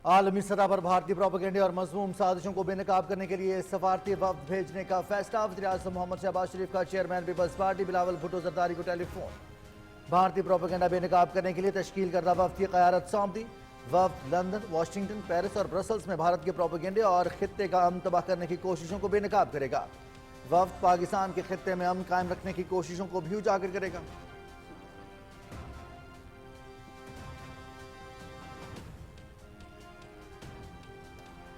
عالمی سطح پر بھارتی پروپیگنڈے اور مذموم سازشوں کو بے نقاب کرنے کے لیے سفارتی وفد بھیجنے کا فیصلہ۔ وزیر اعظم محمد شہباز شریف کا chairman People's Party Bilawal Bhutto Zardari کو ٹیلی فون۔ بھارتی پروپیگنڈا بے نقاب کرنے کے لیے تشکیل کردہ وفد کی قیادت سونپ دی۔ وفد لندن، واشنگٹن، پیرس اور برسلز میں بھارت کے پروپیگنڈے اور خطے کا امن تباہ کرنے کی کوششوں کو بے نقاب کرے گا۔ وفد پاکستان کے خطے میں امن قائم رکھنے کی کوششوں کو بھی اجاگر کرے گا۔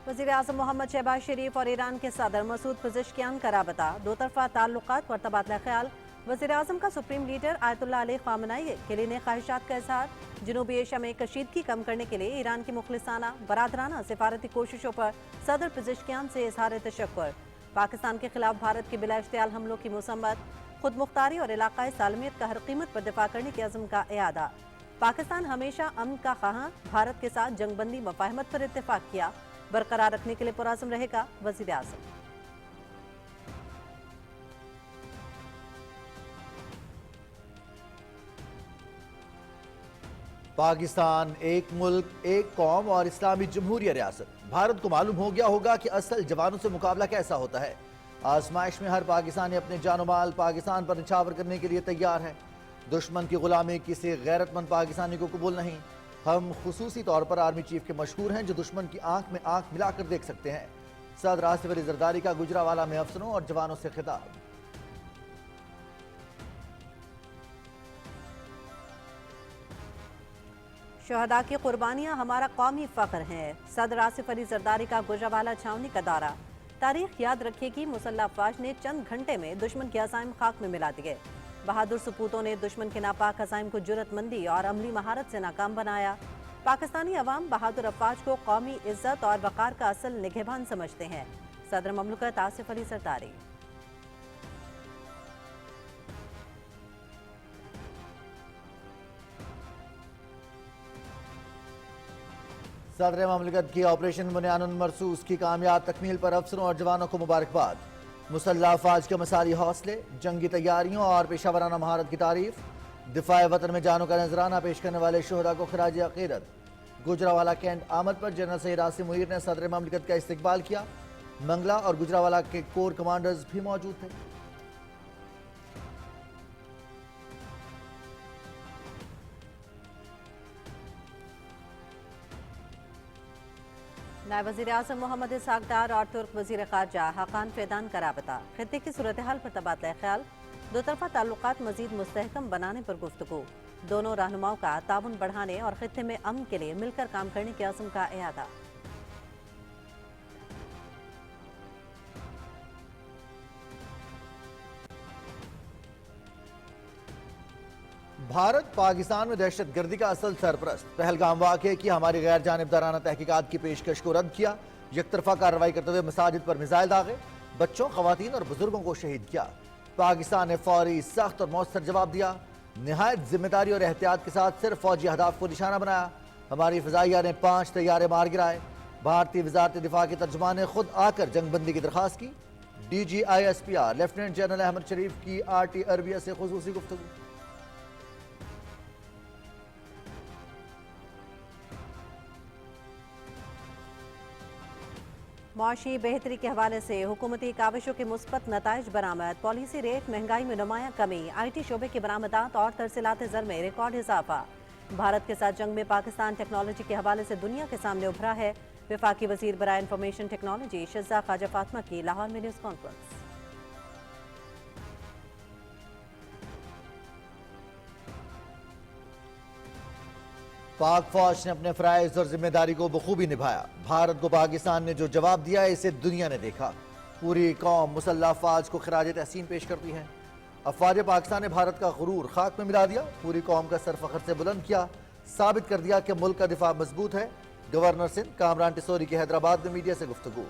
وزیر اعظم محمد شہباز شریف اور ایران کے صدر مسعود پزشکیان کا رابطہ، دو طرفہ تعلقات پر تبادلہ خیال۔ وزیر اعظم کا سپریم لیڈر آیت اللہ علی خامنہئی کے لیے خواہشات کا اظہار۔ جنوبی ایشیا میں کشیدگی کم کرنے کے لیے ایران کی مخلصانہ برادرانہ سفارتی کوششوں پر صدر پزشکیان سے اظہار تشکر۔ پاکستان کے خلاف بھارت کے بلا اشتعال حملوں کی مذمت۔ خود مختاری اور علاقائی سالمیت کا ہر قیمت پر دفاع کرنے کے عزم کا اعادہ۔ پاکستان ہمیشہ امن کا خواہاں، بھارت کے ساتھ جنگ بندی مفاہمت پر اتفاق کیا، برقرار رکھنے کے لیے پرعزم رہے گا وزیر اعظم۔ پاکستان ایک ملک، ایک قوم اور اسلامی جمہوریہ ریاست۔ بھارت کو معلوم ہو گیا ہوگا کہ اصل جوانوں سے مقابلہ کیسا ہوتا ہے۔ آزمائش میں ہر پاکستانی اپنے جان و مال پاکستان پر نچھاور کرنے کے لیے تیار ہے۔ دشمن کی غلامی کسی غیرت مند پاکستانی کو قبول نہیں۔ ہم خصوصی طور پر آرمی چیف کے مشہور ہیں جو دشمن کی آنکھ میں آنکھ ملا کر دیکھ سکتے ہیں۔ صدر آصف علی زرداری کا گجرانوالہ میں افسروں اور جوانوں سے خطاب۔ شہداء کی قربانیاں ہمارا قومی فخر ہیں۔ صدر آصف علی زرداری کا گجرانوالہ چھاونی کا دورہ۔ تاریخ یاد رکھے گی مسلح افواج نے چند گھنٹے میں دشمن کے عزائم خاک میں ملا دیے۔ بہادر سپوتوں نے دشمن کے ناپاک عزائم کو جرأت مندی اور عملی مہارت سے ناکام بنایا۔ پاکستانی عوام بہادر افواج کو قومی عزت اور وقار کا اصل نگہبان سمجھتے ہیں۔ صدر مملکت آصف علی زرداری۔ صدر مملکت کی آپریشن بنیان مرصوص کی کامیاب تکمیل پر افسروں اور جوانوں کو مبارکباد۔ مسلح افواج کے مثالی حوصلے، جنگی تیاریوں اور پیشہ ورانہ مہارت کی تعریف۔ دفاع وطن میں جانوں کا نذرانہ پیش کرنے والے شہداء کو خراج عقیدت۔ گجرانوالہ کینٹ آمد پر جنرل سید عاصم منیر نے صدر مملکت کا استقبال کیا۔ منگلا اور گجرانوالہ کے کور کمانڈرز بھی موجود تھے۔ نائب وزیر اعظم محمد اسحاق ڈار اور ترک وزیر خارجہ حقان فیدان کا رابطہ، خطے کی صورتحال پر تبادلہ خیال۔ دو طرفہ تعلقات مزید مستحکم بنانے پر گفتگو۔ دونوں رہنماؤں کا تعاون بڑھانے اور خطے میں امن کے لیے مل کر کام کرنے کے عزم کا اعادہ۔ بھارت پاکستان میں دہشت گردی کا اصل سرپرست۔ پہلگام واقعے کی ہماری غیر جانبدارانہ تحقیقات کی پیشکش کو رد کیا۔ یک طرفہ کارروائی کرتے ہوئے مساجد پر میزائل داغے، بچوں، خواتین اور بزرگوں کو شہید کیا۔ پاکستان نے فوری، سخت اور مؤثر جواب دیا۔ نہایت ذمہ داری اور احتیاط کے ساتھ صرف فوجی اہداف کو نشانہ بنایا۔ ہماری فضائیہ نے 5 طیارے مار گرائے۔ بھارتی وزارت دفاع کے ترجمان نے خود آ کر جنگ بندی کی درخواست کی۔ D G I S P R lieutenant general Ahmed Sharif کی RT عربیہ سے خصوصی گفتگو۔ معاشی بہتری کے حوالے سے حکومتی کاوشوں کے مثبت نتائج برآمد۔ پالیسی ریٹ، مہنگائی میں نمایاں کمی، IT شعبے کی برآمدات اور ترسیلات زر میں ریکارڈ اضافہ۔ بھارت کے ساتھ جنگ میں پاکستان ٹیکنالوجی کے حوالے سے دنیا کے سامنے ابھرا ہے۔ وفاقی وزیر برائے انفارمیشن ٹیکنالوجی شہزاد خواجہ فاطمہ کی لاہور میں نیوز کانفرنس۔ پاک فوج نے اپنے فرائض اور ذمہ داری کو بخوبی نبھایا۔ بھارت کو پاکستان نے جو جواب دیا ہے اسے دنیا نے دیکھا۔ پوری قوم مسلح افواج کو خراج تحسین پیش کرتی ہے۔ افواج پاکستان نے بھارت کا غرور خاک میں ملا دیا، پوری قوم کا سر فخر سے بلند کیا، ثابت کر دیا کہ ملک کا دفاع مضبوط ہے۔ گورنر سندھ کامران ٹیسوری کی حیدرآباد میں میڈیا سے گفتگو۔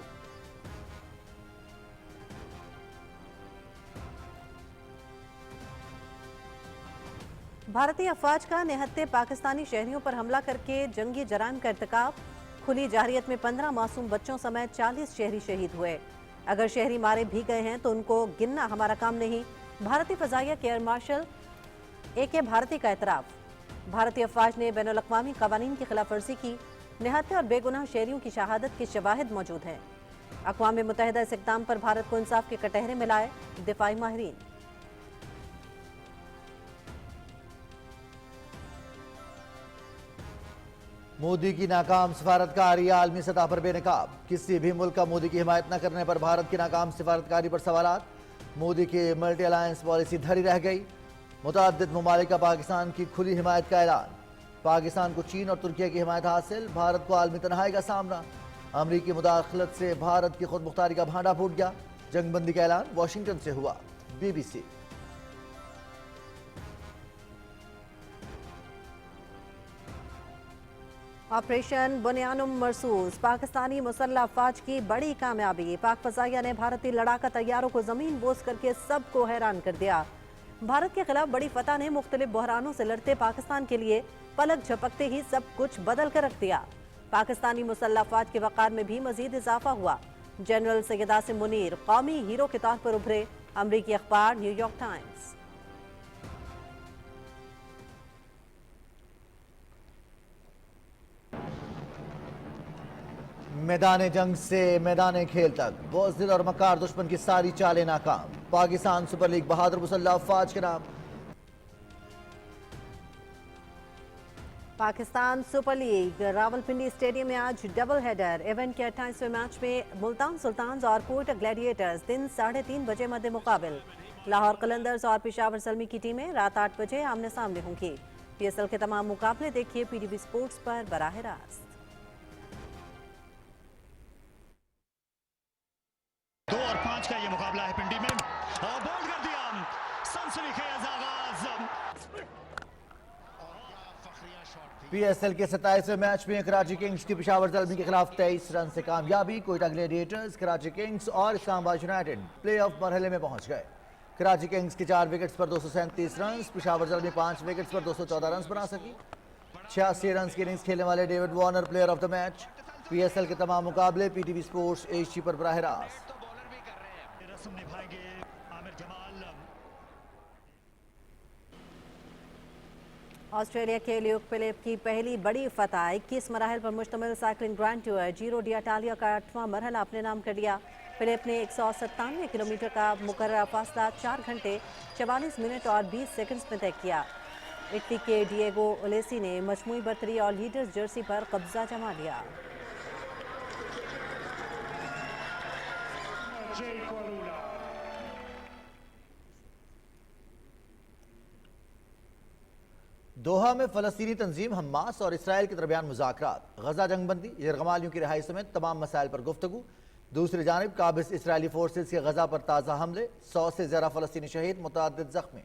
بھارتی افواج کا نہتے پاکستانی شہریوں پر حملہ کر کے جنگی جرائم کا ارتکاب۔ کھلی جارحیت میں 15 معصوم بچوں سمیت 40 شہری شہید ہوئے۔ اگر شہری مارے بھی گئے ہیں تو ان کو گننا ہمارا کام نہیں۔ بھارتی فضائیہ کے ایئر مارشل AK بھارتی کا اعتراف۔ بھارتی افواج نے بین الاقوامی قوانین کی خلاف ورزی کی۔ निहत्थे और बेगुनाह शहरियों की शहादत के शवाहिद मौजूद हैं। अक़वाम मुत्तहिदा इस इक़दाम पर भारत को इंसाफ के कटहरे में लाए, दिफाई माहिरीन। मोदी की नाकाम सिफारतकारी आलमी सतह पर बेनकाब। किसी भी मुल्क का मोदी की हिमायत न करने पर भारत की नाकाम सिफारतकारी पर सवालात। मोदी की मल्टी अलायंस पॉलिसी धरी रह गई। मुतअद्दिद ममालिक का पाकिस्तान की खुली हिमायत का ऐलान। पाकिस्तान को चीन और तुर्किया की हिमायत हासिल। भारत को आलमी तन्हाई का सामना। अमरीकी मुदाखलत से भारत की खुद मुख्तारी का भांडा फूट गया। जंगबंदी का ऐलान वाशिंगटन से हुआ। BBC। ऑपरेशन बुनियानुम मरसूस, पाकिस्तानी मुसल्लह अफवाज की बड़ी कामयाबी। पाक फजाइया ने भारतीय लड़ाका तैयारों को जमीन बोस करके सबको हैरान कर दिया। भारत के खिलाफ बड़ी फतह ने मुख्तलिफ बहरानों से लड़ते पाकिस्तान के लिए पलक झपकते ही सब कुछ बदल कर रख दिया। पाकिस्तानी मुसल्लह अफवाज के वक़ार में भी मजीद इजाफा हुआ। जनरल सैयद आसिम मुनीर कौमी हीरो के तौर पर उभरे। अमरीकी अखबार न्यूयॉर्क टाइम्स। मैदान जंग से मैदान खेल तक बुज़दिल और मकार दुश्मन की सारी चालें नाकाम। पाकिस्तान सुपर लीग बहादुर मुसल्लह अफवाज के नाम। Pakistan super league Rawalpindi stadium में आज डबल हेडर। इवेंट के 28वें मैच में मुल्तान सुल्तान्स और कोयटा ग्लैडिएटर्स दिन 3:30 बजे मध्य मुकाबिल। लाहौर कलंदर्स और पेशावर ज़ल्मी की टीमें रात 8 बजे आमने सामने होंगी। PSL के तमाम मुकाबले देखिए PTV स्पोर्ट्स पर बराह रास्त। 2 और 5 का ये मुकाबला है पिंडी में और बॉल कर दिया। सनसनीखेज आगाज। PSL के 27वें मैच में कराची किंग्स की पेशावर ज़ल्मी के खिलाफ 23 रन से कामयाबी। कोयटा ग्लैडिएटर्स, कराची किंग्स और इस्लामाबाद यूनाइटेड प्ले ऑफ मरहले में पहुंच गए। कराची किंग्स के 4 विकेट्स पर 237 रन, पेशावर ज़ल्मी 5 विकेट्स पर 214 रन बना सकी। 86 रन की इनिंग्स खेलने वाले David Warner player of the match. PSL के तमाम मुकाबले PTV स्पोर्ट्स HD पर बराह रास्त। रस्म निभाएंगे आमिर जमाल। ऑस्ट्रेलिया के ल्यूक फिलिप की पहली बड़ी फतह। 21 मराहल पर मुश्तमिल साइक्लिंग ग्रैंड टूर जीरो डिटालिया का 8वां मरहला अपने नाम कर लिया। फिलिप ने 197 किलोमीटर का मुकर्रर फासला 4 घंटे 44 मिनट और 20 सेकंड्स में तय किया। इटली के डिएगो ओलेसी ने मजमूई बर्तरी और लीडर्स जर्सी पर कब्जा जमा लिया। दोहा में फलस्तीनी तंजीम हमास और इसराइल के दरमियान मुज़ाकरात। गजा जंगबंदी, यरगमालियों की रिहाई समेत तमाम मसाइल पर गुफ्तगू। दूसरी जानिब काबिज इसराइली फोर्सेज के गजा पर ताज़ा हमले, 100 से ज़्यादा फलस्तीनी शहीद, मुतअद्दिद ज़ख्मी।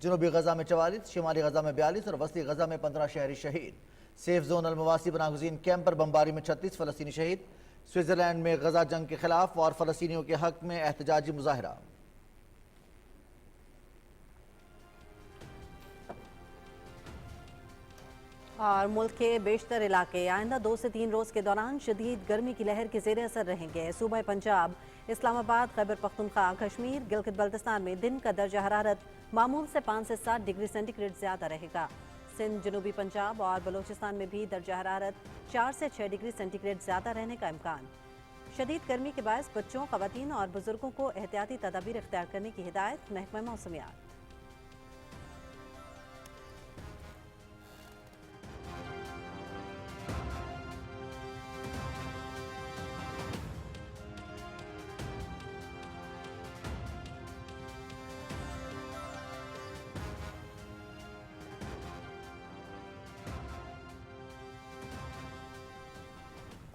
जनूबी गजा में 44, शिमाली गजा में 42 और वस्ती गजा में 15 शहरी शहीद। सेफ जोन अलमवासी बनागुज़ीन कैंप पर बमबारी में 36 फलस्तीनी शहीद। स्विट्ज़रलैंड में गजा जंग के खिलाफ और फलस्तीनियों के हक में एहतजाजी मुजाहरा। और मुल्क के बेशतर इलाके आइंदा 2 से 3 रोज़ के दौरान शदीद गर्मी की लहर के ज़ेर असर रहेंगे। सूबा पंजाब, इस्लामाबाद, खैबर पख्तूनख्वा, कश्मीर, गिलगित बल्तिस्तान में दिन का दर्जा हरारत मामूल से 5 से 7 डिग्री सेंटीग्रेड ज़्यादा रहेगा। सिंध, जनूबी पंजाब और बलोचिस्तान में भी दर्जा हरारत 4 से 6 डिग्री सेंटीग्रेड ज़्यादा रहने का इम्कान। शदीद गर्मी के बायस बच्चों, ख़वातीन और बुजुर्गों को एहतियाती तदाबीर इख्तियार करने की हिदायत महकमा मौसमियात।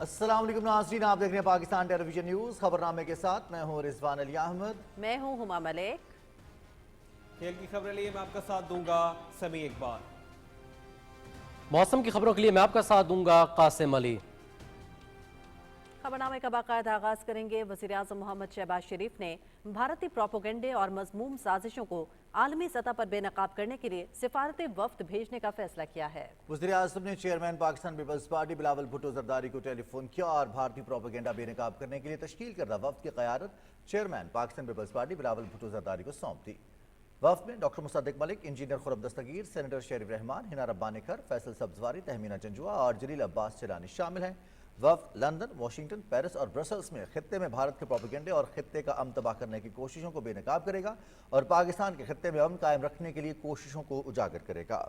अस्सलाम वालेकुम नाज़रीन, आप देख रहे हैं पाकिस्तान टेलीविजन न्यूज़। खबरनामे के साथ मैं हूं रिजवान अली अहमद। मैं हूं हुमा मलिक। खेल की खबरें लिए मैं आपका साथ दूंगा समी इकबाल। मौसम की खबरों के लिए मैं आपका साथ दूंगा कासिम अली। खबरनामे का बाकायदा आगाज करेंगे। वज़ीर आज़म मोहम्मद शहबाज शरीफ ने भारतीय प्रोपोगंडे और मज़मूम साजिशों को आलमी सतह पर बेनकाब करने के लिए सिफारती वफ्द भेजने का फैसला किया है। वज़ीर आज़म ने chairman Pakistan peoples party Bilawal Bhutto Zardari को टेलीफोन किया और भारतीय प्रोपोगंडा बेनकाब करने के लिए तश्कील करदा वफ्द की क़यादत chairman Pakistan peoples party Bilawal Bhutto Zardari को सौंप दी। वफ्द में doctor Musaddiq Malik, engineer Khurram Dastgir, senator Sharif Rehman, Hina Rabbani Khar, Faisal Sabzwari, Tahmina Janjua और जलील अब्बास चलानी शामिल हैं। वफ्द लंदन, वाशिंगटन, पेरिस और ब्रसल्स में खित्ते में भारत के प्रोपेगेंडे और खित्ते का अमन तबाह करने की कोशिशों को बेनकाब करेगा और पाकिस्तान के खित्ते में अमन कायम रखने के लिए कोशिशों को उजागर करेगा।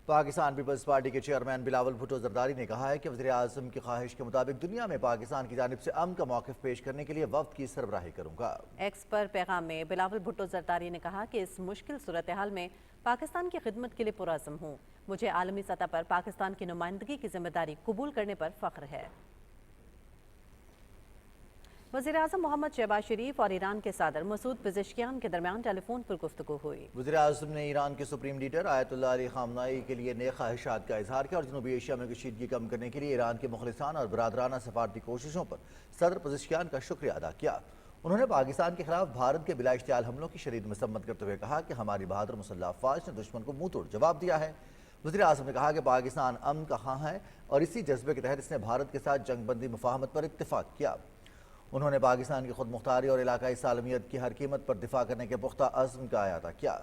पाकिस्तान पीपल्स पार्टी के चेयरमैन बिलावल भुट्टो जरदारी ने कहा है कि वज़ीर आज़म की ख्वाहिश के मुताबिक दुनिया में पाकिस्तान की जानिब से अमन का मौक़िफ़ पेश करने के लिए वफ्द की सरबराही करूँगा। एक्स पर पैगाम में बिलावल भुट्टो जरदारी ने कहा कि इस मुश्किल सूरत हाल में पाकिस्तान की खिदमत के लिए पुरअज़्म हूँ। मुझे आलमी सतह पर पाकिस्तान की नुमाइंदगी की जिम्मेदारी कबूल करने पर फ़ख्र है। वज़ीर आज़म मोहम्मद शहबाज शरीफ और ईरान के सदर मसूद पेज़ेश्कियान के दरमियान टेलीफोन पर गुफ्तगू हुई। वज़ीर आज़म ने ईरान के सुप्रीम लीडर आयतुल्लाह अली ख़ामनाई के लिए नए ख्वाहिशात का इजहार किया और जनूबी एशिया में कशीदगी कम करने के लिए ईरान के मुखलिसान और बरादराना सफारती कोशिशों पर सदर पेज़ेश्कियान का शुक्रिया अदा किया। उन्होंने पाकिस्तान के खिलाफ भारत के बिला इश्तियाल हमलों की शदीद मसम्मत करते हुए कहा कि हमारी बहादुर मुसल्लह अफ़वाज ने दुश्मन को मुँह तोड़ जवाब दिया है। वज़ीर आज़म ने कहा कि पाकिस्तान अमन का ख़्वाह है और इसी जज्बे के तहत इसने भारत के साथ जंगबंदी मुफाहमत पर इत्तेफाक किया। उन्होंने पाकिस्तान की खुद मुख्तारी और इलाकाई सालमियत की हर कीमत पर दिफा करने के पुख्ता अज़्म का अयादा किया।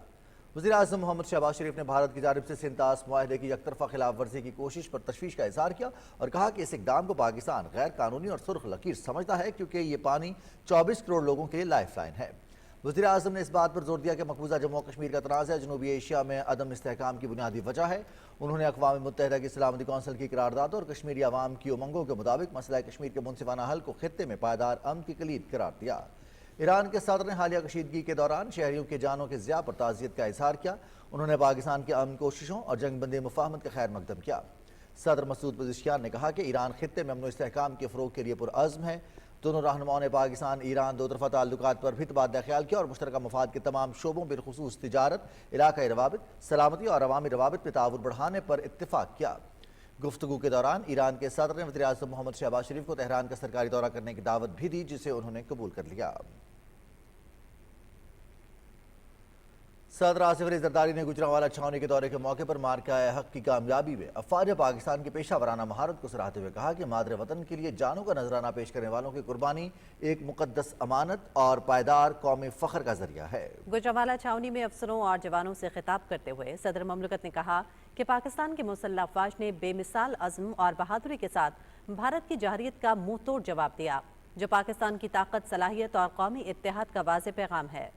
वज़ीर आज़म मोहम्मद शहबाज शरीफ ने भारत की जानिब से सिंतास मुआहदे की यकतरफा खिलाफ वर्जी की कोशिश पर तशवीश का इज़हार किया और कहा कि इस इक़दाम को पाकिस्तान गैर कानूनी और सुर्ख लकीर समझता है क्योंकि ये पानी 24 करोड़ लोगों के लिए लाइफ लाइन है। वज़ीर आज़म ने इस बात पर जोर दिया कि मकबूजा जम्मू कश्मीर का तनाज़ा जनूबी एशिया में अदम इस्तेहकाम की बुनियादी वजह है। उन्होंने अक़वाम मुत्तहिदा की सलामती कौंसिल की करारदाद और कश्मीरी अवाम की उमंगों के मुताबिक मसला कश्मीर के मुनसिफाना हल को खित्ते में पायदार अमन की कलीद करार दिया। ईरान के सदर ने हालिया कशीदगी के दौरान शहरियों के जानों के ज़िया पर ताज़ियत का इजहार किया। उन्होंने पाकिस्तान की अमन कोशिशों और जंगबंदी मुफाहमत का खैर मकदम किया। सदर मसूद पेज़ेश्कियान ने कहा कि ईरान खित्ते में अमन और इस्तेहकाम के फ़रोग़ के लिए पुरअज़्म है। दोनों रहनुमाओं ने पाकिस्तान ईरान दो तरफ़ा ताल्लुकात पर भी तबादला ख्याल किया और मुश्तरका मफाद के तमाम शोबों बिलखुसूस तिजारत, इलाकाई रवाबित, सलामती और अवामी रवाबित पर ताउन बढ़ाने पर इत्तिफाक किया। गुफ्तगू के दौरान ईरान के सदर ने वज़ीर आज़म मोहम्मद शहबाज शरीफ को तेहरान का सरकारी दौरा करने की दावत भी दी, जिसे उन्होंने कबूल कर लिया। सदर आसिफ अली जरदारी ने गुजरांवाला छावनी के दौरे के मौके पर मार्का हक की कामयाबी में अफवाज पाकिस्तान की पेशा वराना महारत को सराहते हुए कहा कि मादरे वतन के लिए जानों का नजराना पेश करने वालों की कुर्बानी एक मुकद्दस अमानत और पायदार कौमी फ़ख्र का जरिया है। गुजरांवाला छावनी में अफसरों और जवानों से खिताब करते हुए सदर ममलकत ने कहा कि पाकिस्तान की मुसल्लह अफवाज ने बेमिसाल अज़्म और बहादुरी के साथ भारत की जहरियत का मुँह तोड़ जवाब दिया, जो पाकिस्तान की ताकत, सलाहियत और कौमी इत्तेहाद का वाज़ेह पैगाम है।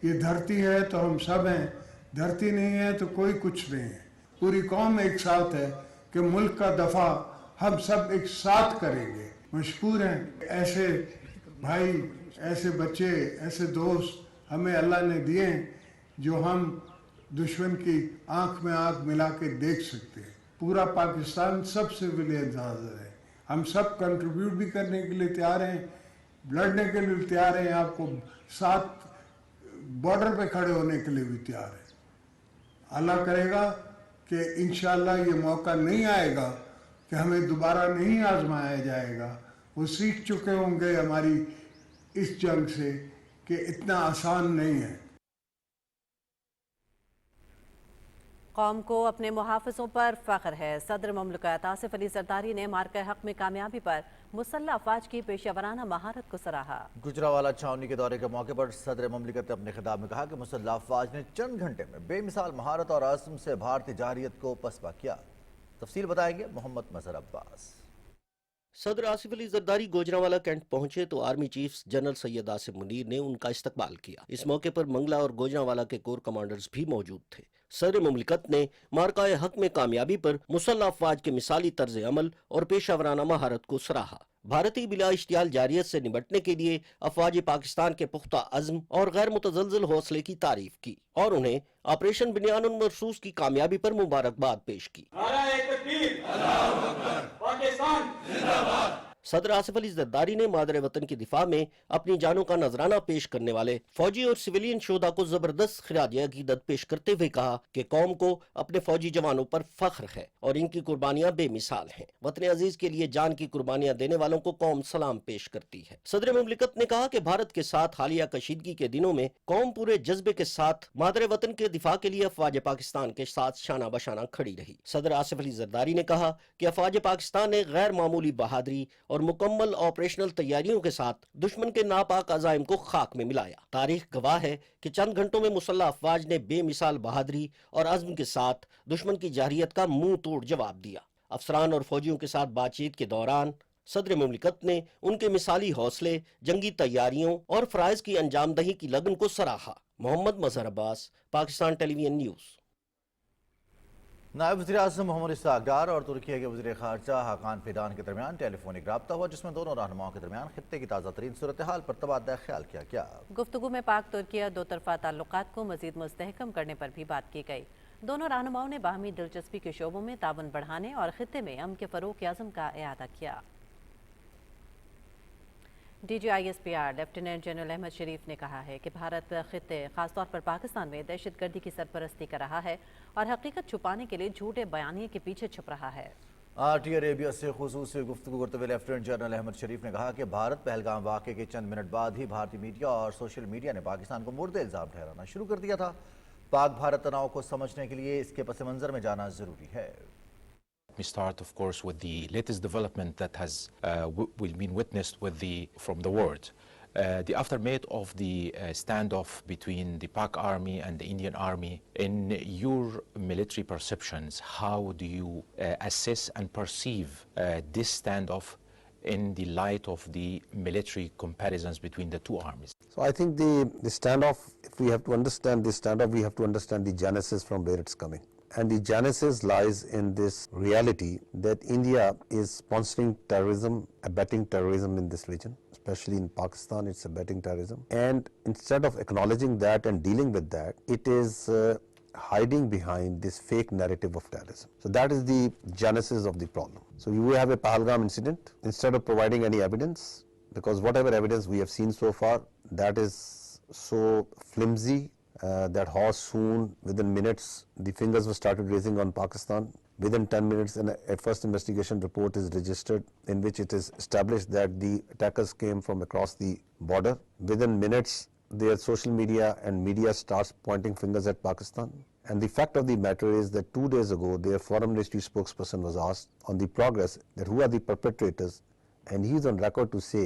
ये धरती है तो हम सब हैं, धरती नहीं है तो कोई कुछ नहीं है। पूरी कौम एक साथ है कि मुल्क का दफा हम सब एक साथ करेंगे। मशकूर हैं ऐसे भाई, ऐसे बच्चे, ऐसे दोस्त हमें अल्लाह ने दिए जो हम दुश्मन की आंख में आंख मिला के देख सकते हैं। पूरा पाकिस्तान सब सिविलियन हाजिर है। हम सब कंट्रीब्यूट भी करने के लिए तैयार हैं, लड़ने के लिए तैयार हैं, आपको साथ बॉर्डर पे खड़े होने के लिए भी तैयार है। अल्लाह करेगा कि इंशाअल्लाह ये मौका नहीं आएगा कि हमें दोबारा नहीं आजमाया जाएगा। वो सीख चुके होंगे हमारी इस जंग से कि इतना आसान नहीं है। कौम को अपने मुहाफ़िज़ों पर फ़ख्र है। सदर ममलकत आसिफ अली जरदारी ने मार्का हक में कामयाबी पर मुसल्लह अफवाज की पेशेवराना महारत को सराहा। गुजरांवाला छावनी के दौरे के मौके पर सदर ममलिकत ने अपने खिताब में कहा कि मुसल्लह अफवाज ने चंद घंटे में बेमिसाल महारत और आज़म से भारतीय जारियत को पसपा किया। तफसील बताएंगे मोहम्मद मजहर अब्बास। सदर आसिफ अली जरदारी गुजरांवाला कैंट पहुंचे तो army chief general Syed Asim Munir ने उनका इस्तकबाल किया। इस मौके पर मंगला और गुजरांवाला के कोर कमांडर्स भी मौजूद थे। सदर मुमलिकत ने मार्काए हक में कामयाबी पर मुसल्लह अफवाज के मिसाली तर्ज अमल और पेशावराना महारत को सराहा। भारतीय बिला इश्तियाल जारियत से निपटने के लिए अफवाज पाकिस्तान के पुख्ता अज़्म और गैर मुतज़लज़िल हौसले की तारीफ की और उन्हें ऑपरेशन बुनियानुल मरसूस की कामयाबी पर मुबारकबाद पेश की। सदर आसिफ अली जरदारी ने मादरे वतन की दिफा में अपनी जानों का नजराना पेश करने वाले फौजी और सिविलियन शोधा को जबरदस्त खिरादिया अकीदत पेश करते हुए कहा कि कौम को अपने फौजी जवानों पर फख्र है और इनकी कुर्बानियां बेमिसाल हैं। वतन अजीज के लिए जान की कुर्बानियां देने वालों को कौम सलाम पेश करती है। सदर मुमलिकत ने कहा कि भारत के साथ हालिया कशीदगी के दिनों में कौम पूरे जज्बे के साथ मादरे वतन के दिफा के लिए अफवाज पाकिस्तान के साथ शाना बशाना खड़ी रही। सदर आसिफ अली जरदारी ने कहा कि अफवाज पाकिस्तान ने गैर मामूली बहादुरी اور مکمل آپریشنل تیاریوں کے ساتھ دشمن کے ناپاک عزائم کو خاک میں ملایا۔ تاریخ گواہ ہے کہ چند گھنٹوں میں مسلح افواج نے بے مثال بہادری اور عزم کے ساتھ دشمن کی جارحیت کا منہ توڑ جواب دیا۔ افسران اور فوجیوں کے ساتھ بات چیت کے دوران صدر مملکت نے ان کے مثالی حوصلے، جنگی تیاریوں اور فرائض کی انجام دہی کی لگن کو سراہا۔ محمد مظہر عباس، پاکستان ٹیلی ویژن نیوز۔ نائب وزیر اعظم محمد اسحاق ڈار اور ترکیہ کے وزیر خارجہ حاکان فیدان کے درمیان ٹیلی فونک رابطہ ہوا، جس میں دونوں رہنماؤں کے درمیان خطے کی تازہ ترین صورتحال پر تبادلہ خیال کیا گیا۔ گفتگو میں پاک ترکیہ دو طرفہ تعلقات کو مزید مستحکم کرنے پر بھی بات کی گئی۔ دونوں رہنماؤں نے باہمی دلچسپی کے شعبوں میں تعاون بڑھانے اور خطے میں امن کے فروغ کے عزم کا اعادہ کیا۔ D G I S P R lieutenant general Ahmed Sharif نے کہا ہے کہ بھارت خطے خاص طور پر پاکستان میں دہشت گردی کی سرپرستی کر رہا ہے اور حقیقت چھپانے کے لیے جھوٹے بیانیے کے پیچھے چھپ رہا ہے۔ آر ٹی عربیہ سے خصوصی گفتگو کرتے ہوئے لیفٹیننٹ جنرل احمد شریف نے کہا کہ بھارت پہلگام واقعے کے چند منٹ بعد ہی بھارتی میڈیا اور سوشل میڈیا نے پاکستان کو مورد الزام ٹھہرانا شروع کر دیا تھا۔ پاک بھارت تناؤ کو سمجھنے کے لیے اس کے پس منظر میں جانا ضروری ہے۔ We start, of course, with the latest development that has been witnessed from the world. The aftermath of the standoff between the Pak army and the Indian army. In your military perceptions, how do you assess and perceive this standoff in the light of the military comparisons between the two armies? So I think the standoff, if we have to understand this standoff, we have to understand the genesis from where it's coming. And the genesis lies in this reality that India is sponsoring terrorism, abetting terrorism in this region, especially in Pakistan, it's abetting terrorism. And instead of acknowledging that and dealing with that, it is hiding behind this fake narrative of terrorism. So that is the genesis of the problem. So you have a Pahalgam incident, instead of providing any evidence, because whatever evidence we have seen so far, that is so flimsy, that horse soon, within minutes, the fingers were started raising on Pakistan. Within 10 minutes, a first investigation report is registered in which it is established that the attackers came from across the border. Within minutes, their social media and media starts pointing fingers at Pakistan. And the fact of the matter is that 2 days ago, their foreign ministry spokesperson was asked on the progress that who are the perpetrators, and he is on record to say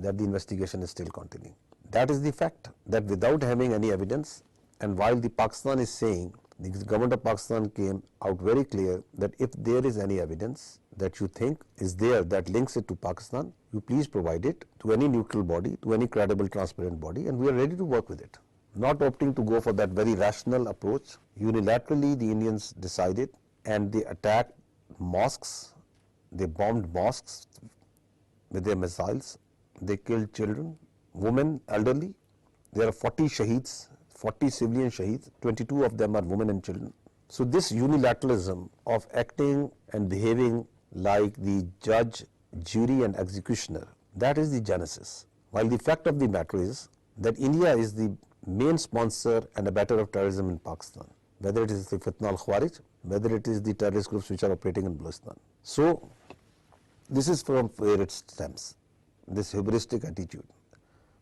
that the investigation is still continuing. That is the fact, that without having any evidence, and while the Pakistan is saying, the government of Pakistan came out very clear that if there is any evidence that you think is there that links it to Pakistan, you please provide it to any neutral body, to any credible, transparent body, and we are ready to work with it. Not opting to go for that very rational approach. Unilaterally, the Indians decided, and they attacked mosques, they bombed mosques with their missiles, they killed children, women, elderly. There are 40 shaheeds, 40 civilian shaheeds, 22 of them are women and children. So this unilateralism of acting and behaving like the judge, jury and executioner, that is the genesis. While the fact of the matter is that India is the main sponsor and abetter of terrorism in Pakistan, whether it is the Fitna al-Khawarij, whether it is the terrorist groups which are operating in Balochistan. So this is from where it stems, this hubristic attitude.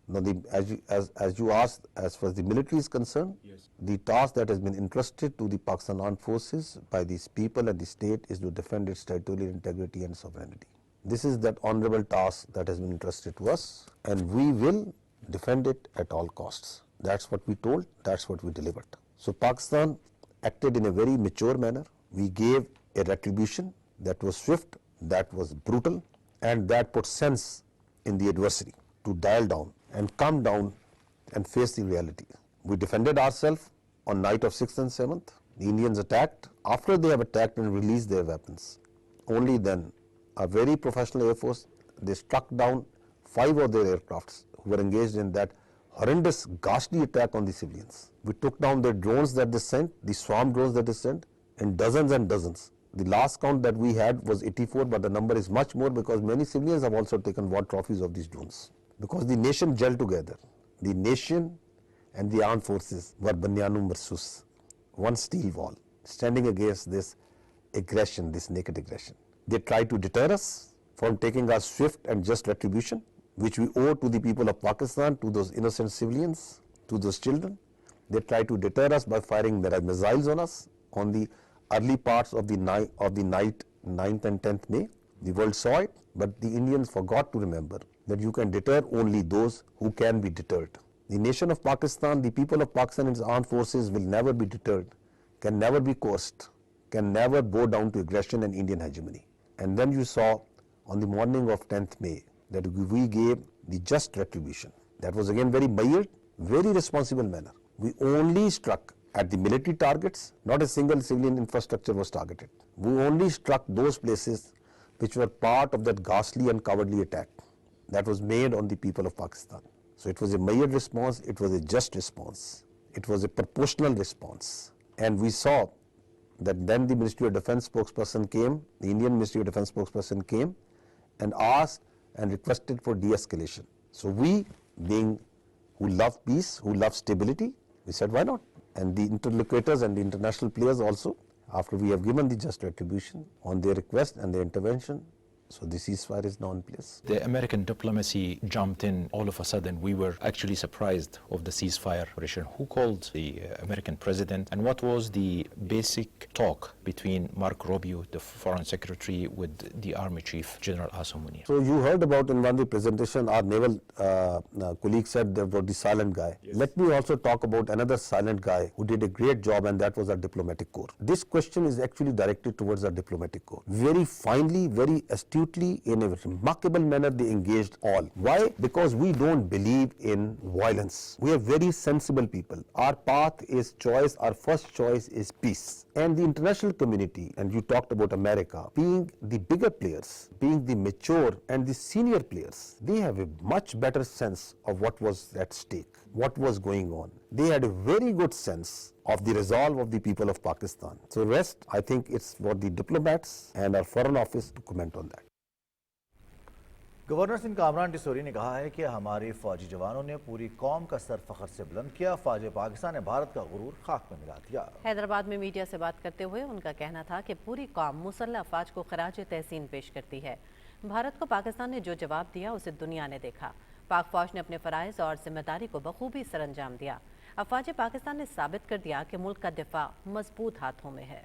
Now, as you asked, as far as the military is concerned, yes, the task that has been entrusted to the Pakistan Armed Forces by these people and the state is to defend its territorial integrity and sovereignty. This is that honorable task that has been entrusted to us, and we will defend it at all costs. That's what we told, that's what we delivered. So Pakistan acted in a very mature manner. We gave a retribution that was swift, that was brutal, and that put sense in the adversary to dial down and come down and face the reality. We defended ourselves on night of 6th and 7th. The Indians attacked. After they have attacked and released their weapons, only then a very professional Air Force, they struck down 5 of their aircrafts who were engaged in that horrendous, ghastly attack on the civilians. We took down the drones that they sent, the swarm drones that they sent, in dozens and dozens. The last count that we had was 84, but the number is much more because many civilians have also taken war trophies of these drones. Because the nation gelled together. The nation and the armed forces were Banyanum versus one steel wall, standing against this aggression, this naked aggression. They tried to deter us from taking our swift and just retribution, which we owe to the people of Pakistan, to those innocent civilians, to those children. They tried to deter us by firing missiles on us on the early parts of the night, 9th and 10th May. The world saw it, but the Indians forgot to remember that you can deter only those who can be deterred. The nation of Pakistan, the people of Pakistan and its armed forces will never be deterred, can never be coerced, can never bow down to aggression and Indian hegemony. And then you saw on the morning of 10th May that we gave the just retribution. That was again very mild, very responsible manner. We only struck at the military targets, not a single civilian infrastructure was targeted. We only struck those places which were part of that ghastly and cowardly attack that was made on the people of Pakistan. So it was a mild response, it was a just response, it was a proportional response. And we saw that then the Ministry of Defence spokesperson came, the Indian Ministry of Defence spokesperson came and asked and requested for de-escalation. So we, being who love peace, who love stability, we said why not? And the interlocutors and the international players also, after we have given the just retribution on their request and their intervention, so the ceasefire is now in place. The American diplomacy jumped in all of a sudden. We were actually surprised of the ceasefire operation. Who called the American president, and what was the basic talk between Mark Rubio, the foreign secretary, with the Army Chief General Asim Munir? So you heard about in one of the presentation, our naval colleague said there was the silent guy. Yes. Let me also talk about another silent guy who did a great job, and that was our diplomatic corps. This question is actually directed towards our diplomatic corps. Very finely, very astutely, in a remarkable manner they engaged all. Why? Because we don't believe in violence. We are very sensible people. Our path is choice, our first choice is peace. And the international community, and you talked about America, being the bigger players, being the mature and the senior players, they have a much better sense of what was at stake, what was going on. They had a very good sense of the resolve of the people of Pakistan. So rest, I think it's for the diplomats and our foreign office to comment on that. Governor Sindh Kamran Tessori ने कहा है कि हमारे फौजी जवानों ने पूरी कौम का सर फख्र से बुलंद किया। फौज पाकिस्तान ने भारत का गुरूर खाक में मिला दिया। हैदराबाद में मीडिया से बात करते हुए उनका कहना था कि पूरी कौम मुसल्लह अफवाज को खराज तहसीन पेश करती है। भारत को पाकिस्तान ने जो जवाब दिया उसे दुनिया ने देखा। पाक फौज ने अपने फ़राइज़ और जिम्मेदारी को बखूबी सरअंजाम दिया। अफवाज पाकिस्तान ने साबित कर दिया कि मुल्क का दिफा मजबूत हाथों में है।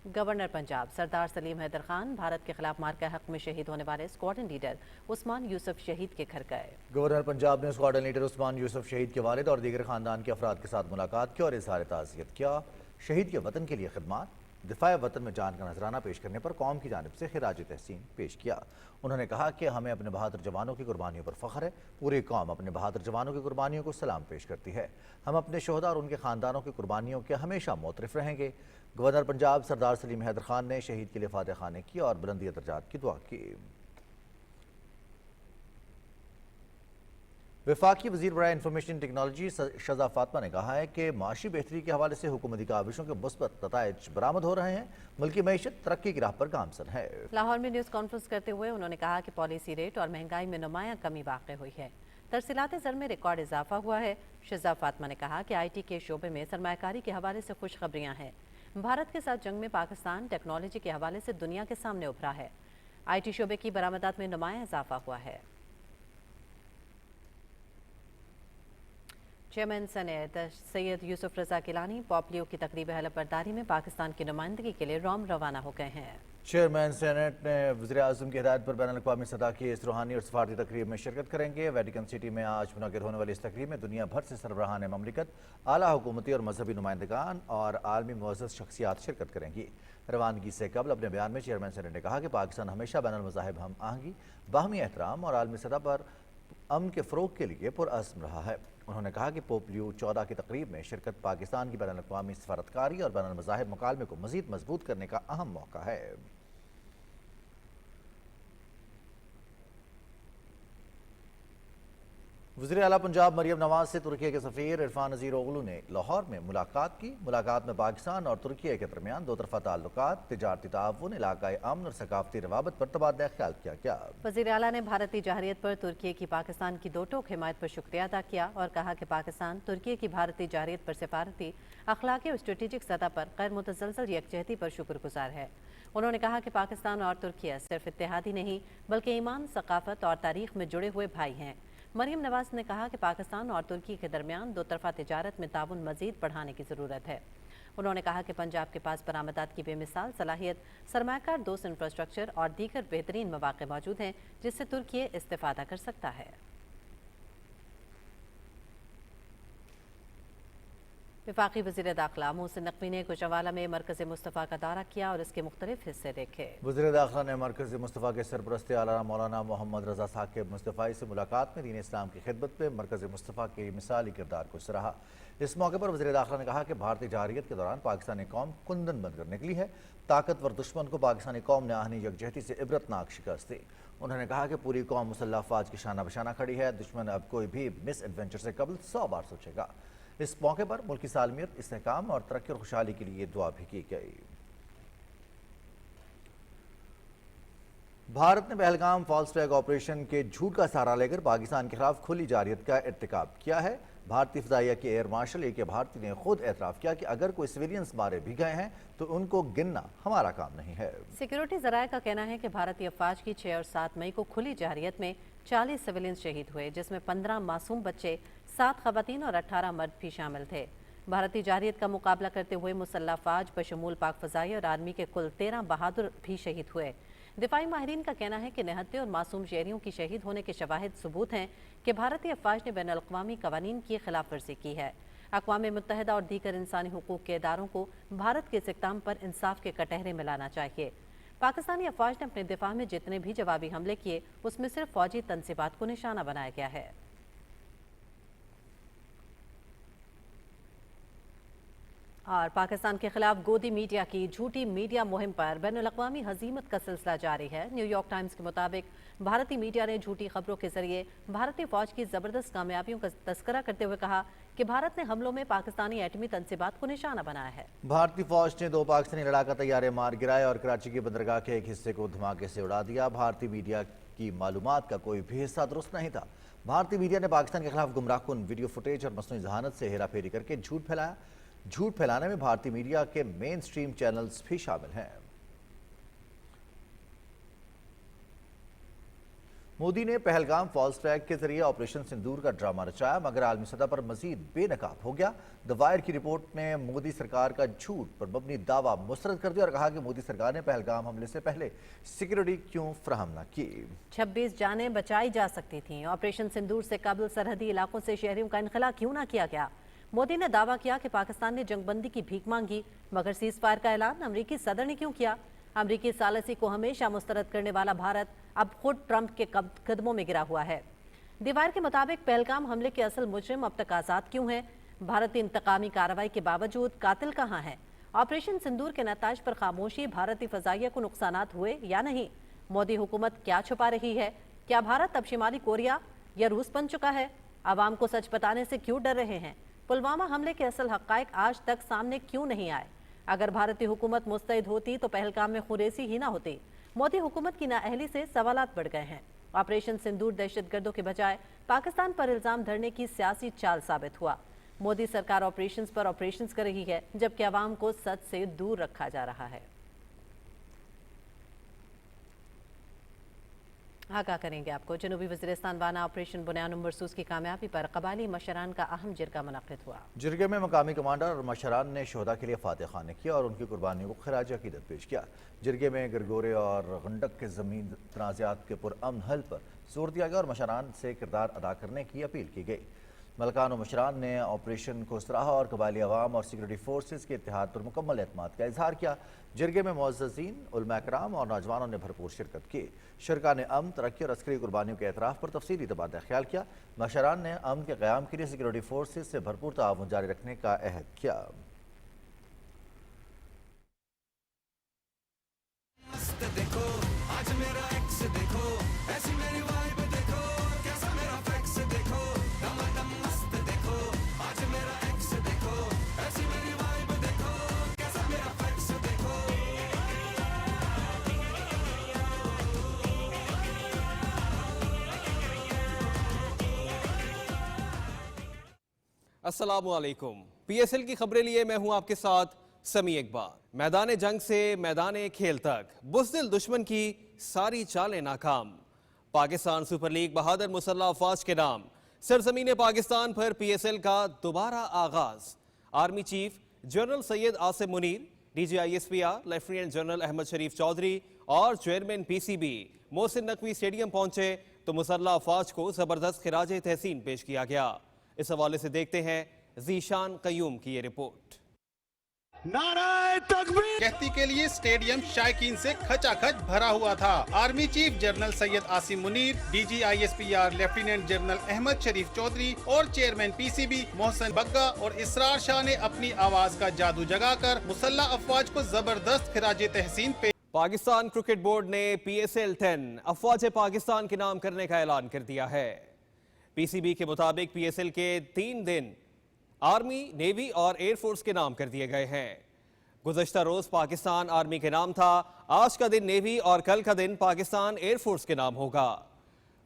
गवर्नर पंजाब सरदार सलीम हैदर खान भारत के खिलाफ मार्का हक में शहीद होने वाले स्क्वाड्रन लीडर उस्मान यूसुफ शहीद के घर गए। गवर्नर पंजाब ने स्क्वाड्रन लीडर उस्मान यूसुफ शहीद के वालिद और दीगर खानदान के अफराद के साथ मुलाकात की और इजहार ताज़ियत किया। शहीद के वतन के लिए खिदमत, दिफाए वतन में जान का नजराना पेश करने पर कौम की जानिब से खिराज तहसीन पेश किया। उन्होंने कहा कि हमें अपने बहादुर जवानों की कुर्बानियों पर फख्र है। पूरी कौम अपने बहादुर जवानों की कुर्बानियों को सलाम पेश करती है। हम अपने शोहदा और उनके खानदानों की कुर्बानियों के हमेशा मोतरफ रहेंगे। गवर्नर पंजाब सरदार सलीम हैदर खान ने शहीद के लिए फातह खाने की और बुलंदी दर्जात की दुआ की। वफाकी वज़ीर बराए इंफॉर्मेशन टेक्नोलॉजी शज़ा फातिमा ने कहा है कि माशी बेहतरी के हवाले से हुकूमती काविशों के मुस्बत नताइज बरामद हो रहे हैं। मुल्की मईशत तरक्की की राह पर गामजन है। लाहौर में न्यूज़ कॉन्फ्रेंस करते हुए उन्होंने कहा कि पॉलिसी रेट और महंगाई में नुमायां कमी वाक़ हुई है। तरसीलात ज़र में रिकॉर्ड इजाफा हुआ है। शज़ा फातिमा ने कहा कि IT के शोबे में सरमायाकारी के हवाले से खुशखबरियाँ हैं। भारत के साथ जंग में पाकिस्तान टेक्नोलॉजी के हवाले से दुनिया के सामने उभरा है। IT शोबे की बरामदात में नुमायां इजाफा हुआ है। चेयरमैन सेनेट सैयद यूसुफ रजा गिलानी पॉपलियो की तकरीब हलफबरदारी में पाकिस्तान की नुमाइंदगी के लिए रोम रवाना हो गए हैं। चेयरमैन सेनेट ने वज़ीर आज़म की हिदायत पर बैनुल-अक़वामी सतह की इस रूहानी और सफारती तकरीब में शिरकत करेंगे। वेटिकन सिटी में आज मुनक़िद होने वाली इस तकरीब में दुनिया भर से सरबराहान ममलिकत, आला हुकूमती और मजहबी नुमाइंदगान और आलमी मुअज़्ज़ज़ शख्सियात शिरकत करेंगी। रवानगी से कबल अपने बयान में चेयरमैन सेनेट ने कहा कि पाकिस्तान हमेशा बैनुल मज़ाहिब हम आहंगी, बाहमी एहतराम और आलमी सतह पर अमन के फ़रोग़ के लिए पुरअज़्म रहा है। उन्होंने कहा कि पोप लियो 14 की तकरीब में शिरकत पाकिस्तान की बैनुल-अक़वामी सफारतकारी और बैनुल मज़ाहिब मुकालमे को मज़ीद मजबूत करने का अहम मौका है। वज़ीर आला पंजाब मरियम नवाज से तुर्की के सफ़ीर इरफान नज़ीर ओगलू ने लाहौर में मुलाकात की। मुलाकात में पाकिस्तान और तुर्की के दरमियान दो तरफ़ा ताल्लुकात, तिजारती ताउन, इलाकाई अमन और सकाफती रवाबत पर तबादला ख्याल किया गया। वज़ीर आला ने भारतीय जाहरियत पर तुर्की की पाकिस्तान की दो टोक हिमायत पर शुक्रिया अदा किया और कहा कि पाकिस्तान तुर्की की भारतीय जाहरियत पर सिफारती, अखलाकी और स्ट्रेटेजिक सतह पर गैर मुतसलसल यकजहती पर शुक्रगुजार है। उन्होंने कहा कि पाकिस्तान और तुर्की सिर्फ इत्तेहादी नहीं बल्कि ईमान, सकाफत और तारीख में जुड़े हुए भाई हैं। मरियम नवाज ने कहा कि पाकिस्तान और तुर्की के दरमियान दो तरफा तिजारत में ताउन मजीद बढ़ाने की ज़रूरत है। انہوں نے کہا کہ پنجاب کے پاس برآمدات کی بے مثال صلاحیت، سرمایہ کار دوست انفراسٹرکچر اور دیگر بہترین مواقع موجود ہیں جس سے ترکی استفادہ کر سکتا ہے۔ وفاقی وزیر داخلہ محسن نقوی نے گوجرانوالہ میں مرکز مصطفیٰ کا دورہ کیا اور اس کے مختلف حصے دیکھے۔ وزیر داخلہ نے مرکز مصطفیٰ کے سرپرست اعلیٰ مولانا محمد رضا ثاقب مصطفی سے ملاقات میں دین اسلام کی خدمت میں مرکز مصطفیٰ کے مثالی کردار کو سراہا۔ اس موقع پر وزیر داخلہ نے کہا کہ بھارتی جارحیت کے دوران پاکستانی قوم کندن بن کر نکلی ہے۔ طاقتور دشمن کو پاکستانی قوم نے آہنی یکجہتی سے عبرتناک شکست دی۔ انہوں نے کہا کہ پوری قوم مسلح افواج کی شانہ بشانہ کھڑی ہے، دشمن اب کوئی بھی مس ایڈونچر سے قبل 100 بار سوچے گا۔ اس موقع پر ملک کی سالمیت، استحکام اور ترقی اور خوشحالی کے لیے دعا بھی کی گئی۔ بھارت نے پہلگام فالس فلیگ آپریشن کے جھوٹ کا سہارا لے کر پاکستان کے خلاف کھلی جارحیت کا ارتکاب کیا ہے۔ بھارتی فضائیہ کے ایئر مارشل اے کے بھارتی نے خود اعتراف کیا کہ اگر کوئی سویلینز مارے بھی گئے ہیں تو ان کو گننا ہمارا کام نہیں ہے۔ سیکیورٹی ذرائع کا کہنا ہے کہ بھارتی افواج کی 6 اور 7 مئی کو کھلی جارحیت میں 40 سویلینز شہید ہوئے، جس میں 15 معصوم بچے، 7 خواتین اور 18 مرد بھی شامل تھے۔ بھارتی جارحیت کا مقابلہ کرتے ہوئے مسلح افواج بشمول پاک فضائیہ اور آرمی کے کل 13 بہادر بھی شہید ہوئے۔ دفاعی ماہرین کا کہنا ہے کہ نہتے اور معصوم شہریوں کی شہید ہونے کے شواہد ثبوت ہیں کہ بھارتی افواج نے بین الاقوامی قوانین کی خلاف ورزی کی ہے۔ اقوام متحدہ اور دیگر انسانی حقوق کے اداروں کو بھارت کے اس اقدام پر انصاف کے کٹہرے ملانا چاہیے۔ پاکستانی افواج نے اپنے دفاع میں جتنے بھی جوابی حملے کیے اس میں صرف فوجی تنصیبات کو نشانہ بنایا گیا ہے۔ اور پاکستان کے خلاف گودی میڈیا کی جھوٹی میڈیا مہم پر بین الاقوامی ہزیمت کا سلسلہ جاری ہے۔ نیو یارک ٹائمز کے مطابق بھارتی میڈیا نے جھوٹی خبروں کے ذریعے بھارتی فوج کی زبردست کامیابیوں کا تذکرہ کرتے ہوئے کہا کہ بھارت نے حملوں میں پاکستانی ایٹمی تنصیبات کو نشانہ بنایا ہے۔ بھارتی فوج نے 2 پاکستانی لڑاکا طیارے مار گرائے اور کراچی کی بندرگاہ کے ایک حصے کو دھماکے سے اڑا دیا۔ بھارتی میڈیا کی معلومات کا کوئی بھی حصہ درست نہیں تھا۔ بھارتی میڈیا نے پاکستان کے خلاف گمراہ کن ویڈیو فوٹیج اور مصنوعی ذہانت سے ہیرا پھیری کر کے جھوٹ پھیلایا۔ جھوٹ پھیلانے میں بھارتی میڈیا کے مین سٹریم چینلز بھی شامل ہیں۔ مودی نے پہلگام فالس فلیگ کے ذریعے آپریشن سندور کا ڈرامہ رچایا مگر عالمی سطح پر مزید بے نقاب ہو گیا۔ دی وائر کی رپورٹ نے مودی سرکار کا جھوٹ پر مبنی دعویٰ مسترد کر دیا اور کہا کہ مودی سرکار نے پہلگام حملے سے پہلے سیکیورٹی کیوں فراہم نہ کی۔ 26 جانیں بچائی جا سکتی تھیں۔ آپریشن سندور سے قبل سرحدی علاقوں سے شہریوں کا انخلا کیوں نہ کیا گیا؟ مودی نے دعویٰ کیا کہ پاکستان نے جنگ بندی کی بھیک مانگی مگر سیز فائر کا اعلان امریکی صدر نے کیوں کیا؟ امریکی ثالثی کو ہمیشہ مسترد کرنے والا بھارت اب خود ٹرمپ کے قدموں میں گرا ہوا ہے۔ دی وائر کے مطابق پہلگام حملے کے اصل مجرم اب تک آزاد کیوں ہیں؟ بھارتی انتقامی کارروائی کے باوجود قاتل کہاں ہیں؟ آپریشن سندور کے نتائج پر خاموشی، بھارتی فضائیہ کو نقصانات ہوئے یا نہیں؟ مودی حکومت کیا چھپا رہی ہے؟ کیا بھارت اب شمالی کوریا یا روس بن چکا ہے؟ عوام کو سچ بتانے سے کیوں ڈر رہے ہیں؟ پلوامہ حملے کے اصل حقائق آج تک سامنے کیوں نہیں آئے؟ اگر بھارتی حکومت مستعد ہوتی تو پہلگام میں خونریزی ہی نہ ہوتی۔ مودی حکومت کی نااہلی سے سوالات بڑھ گئے ہیں۔ آپریشن سندور دہشت گردوں کے بجائے پاکستان پر الزام دھرنے کی سیاسی چال ثابت ہوا۔ مودی سرکار آپریشنز پر آپریشنز کر رہی ہے جبکہ عوام کو سچ سے دور رکھا جا رہا ہے۔ آگاہ کریں گے آپ کو جنوبی وزیرستان وانا آپریشن بنیان مرسوس کی کامیابی پر قبائلی مشران کا اہم جرگہ منعقد ہوا۔ جرگے میں مقامی کمانڈر اور مشران نے شہداء کے لیے فاتح خوانی کیا اور ان کی قربانیوں کو خراج عقیدت پیش کیا۔ جرگے میں گرگورے اور غنڈک کے زمین تنازعات کے پرامن حل پر زور دیا گیا اور مشران سے کردار ادا کرنے کی اپیل کی گئی۔ ملکان و مشران نے آپریشن کو سراہا اور قبائلی عوام اور سیکورٹی فورسز کے اتحاد پر مکمل اعتماد کا اظہار کیا۔ جرگے میں معززین، علماء کرام اور نوجوانوں نے بھرپور شرکت کی۔ شرکاء نے امن، ترقی اور عسکری قربانیوں کے اعتراف پر تفصیلی تبادلہ خیال کیا۔ مشران نے امن کے قیام کے لیے سیکورٹی فورسز سے بھرپور تعاون جاری رکھنے کا عہد کیا۔ السلام علیکم، پی ایس ایل کی خبریں لیے میں ہوں آپ کے ساتھ سمیع اقبال۔ میدان جنگ سے میدان کھیل تک بزدل دشمن کی ساری چالیں ناکام۔ پاکستان سپر لیگ بہادر مسلح افواج کے نام سرزمین پاکستان پر پی ایس ایل کا دوبارہ آغاز۔ Army chief general Syed Asim Munir, DGISPR lieutenant general Ahmed Sharif Chaudhry और chairman PCB Mohsin Naqvi stadium पहुंचे तो मुसल्लह अफवाज को जबरदस्त खिराज तहसीन पेश किया गया। इस हवाले से देखते हैं ज़ीशान कयूम की ये रिपोर्ट। नारे तकबीर कहती के लिए स्टेडियम शायकीन से खचाखच भरा हुआ था। Army chief general Syed Asim Munir, DGISPR lieutenant general Ahmed Sharif Chaudhry और चेयरमैन PCB मोहसिन बग्गा और इसरार शाह ने अपनी आवाज का जादू जगाकर मुसल्लह अफवाज को जबरदस्त खिराज तहसीन पे। पाकिस्तान क्रिकेट बोर्ड ने PSL 10 अफवाज पाकिस्तान के नाम करने का ऐलान कर दिया है। PCB के मुताबिक PSL के 3 दिन आर्मी, नेवी और एयरफोर्स के नाम कर दिए गए हैं। गुज़श्ता रोज पाकिस्तान आर्मी के नाम था, आज का दिन नेवी और कल का दिन पाकिस्तान एयरफोर्स के नाम होगा।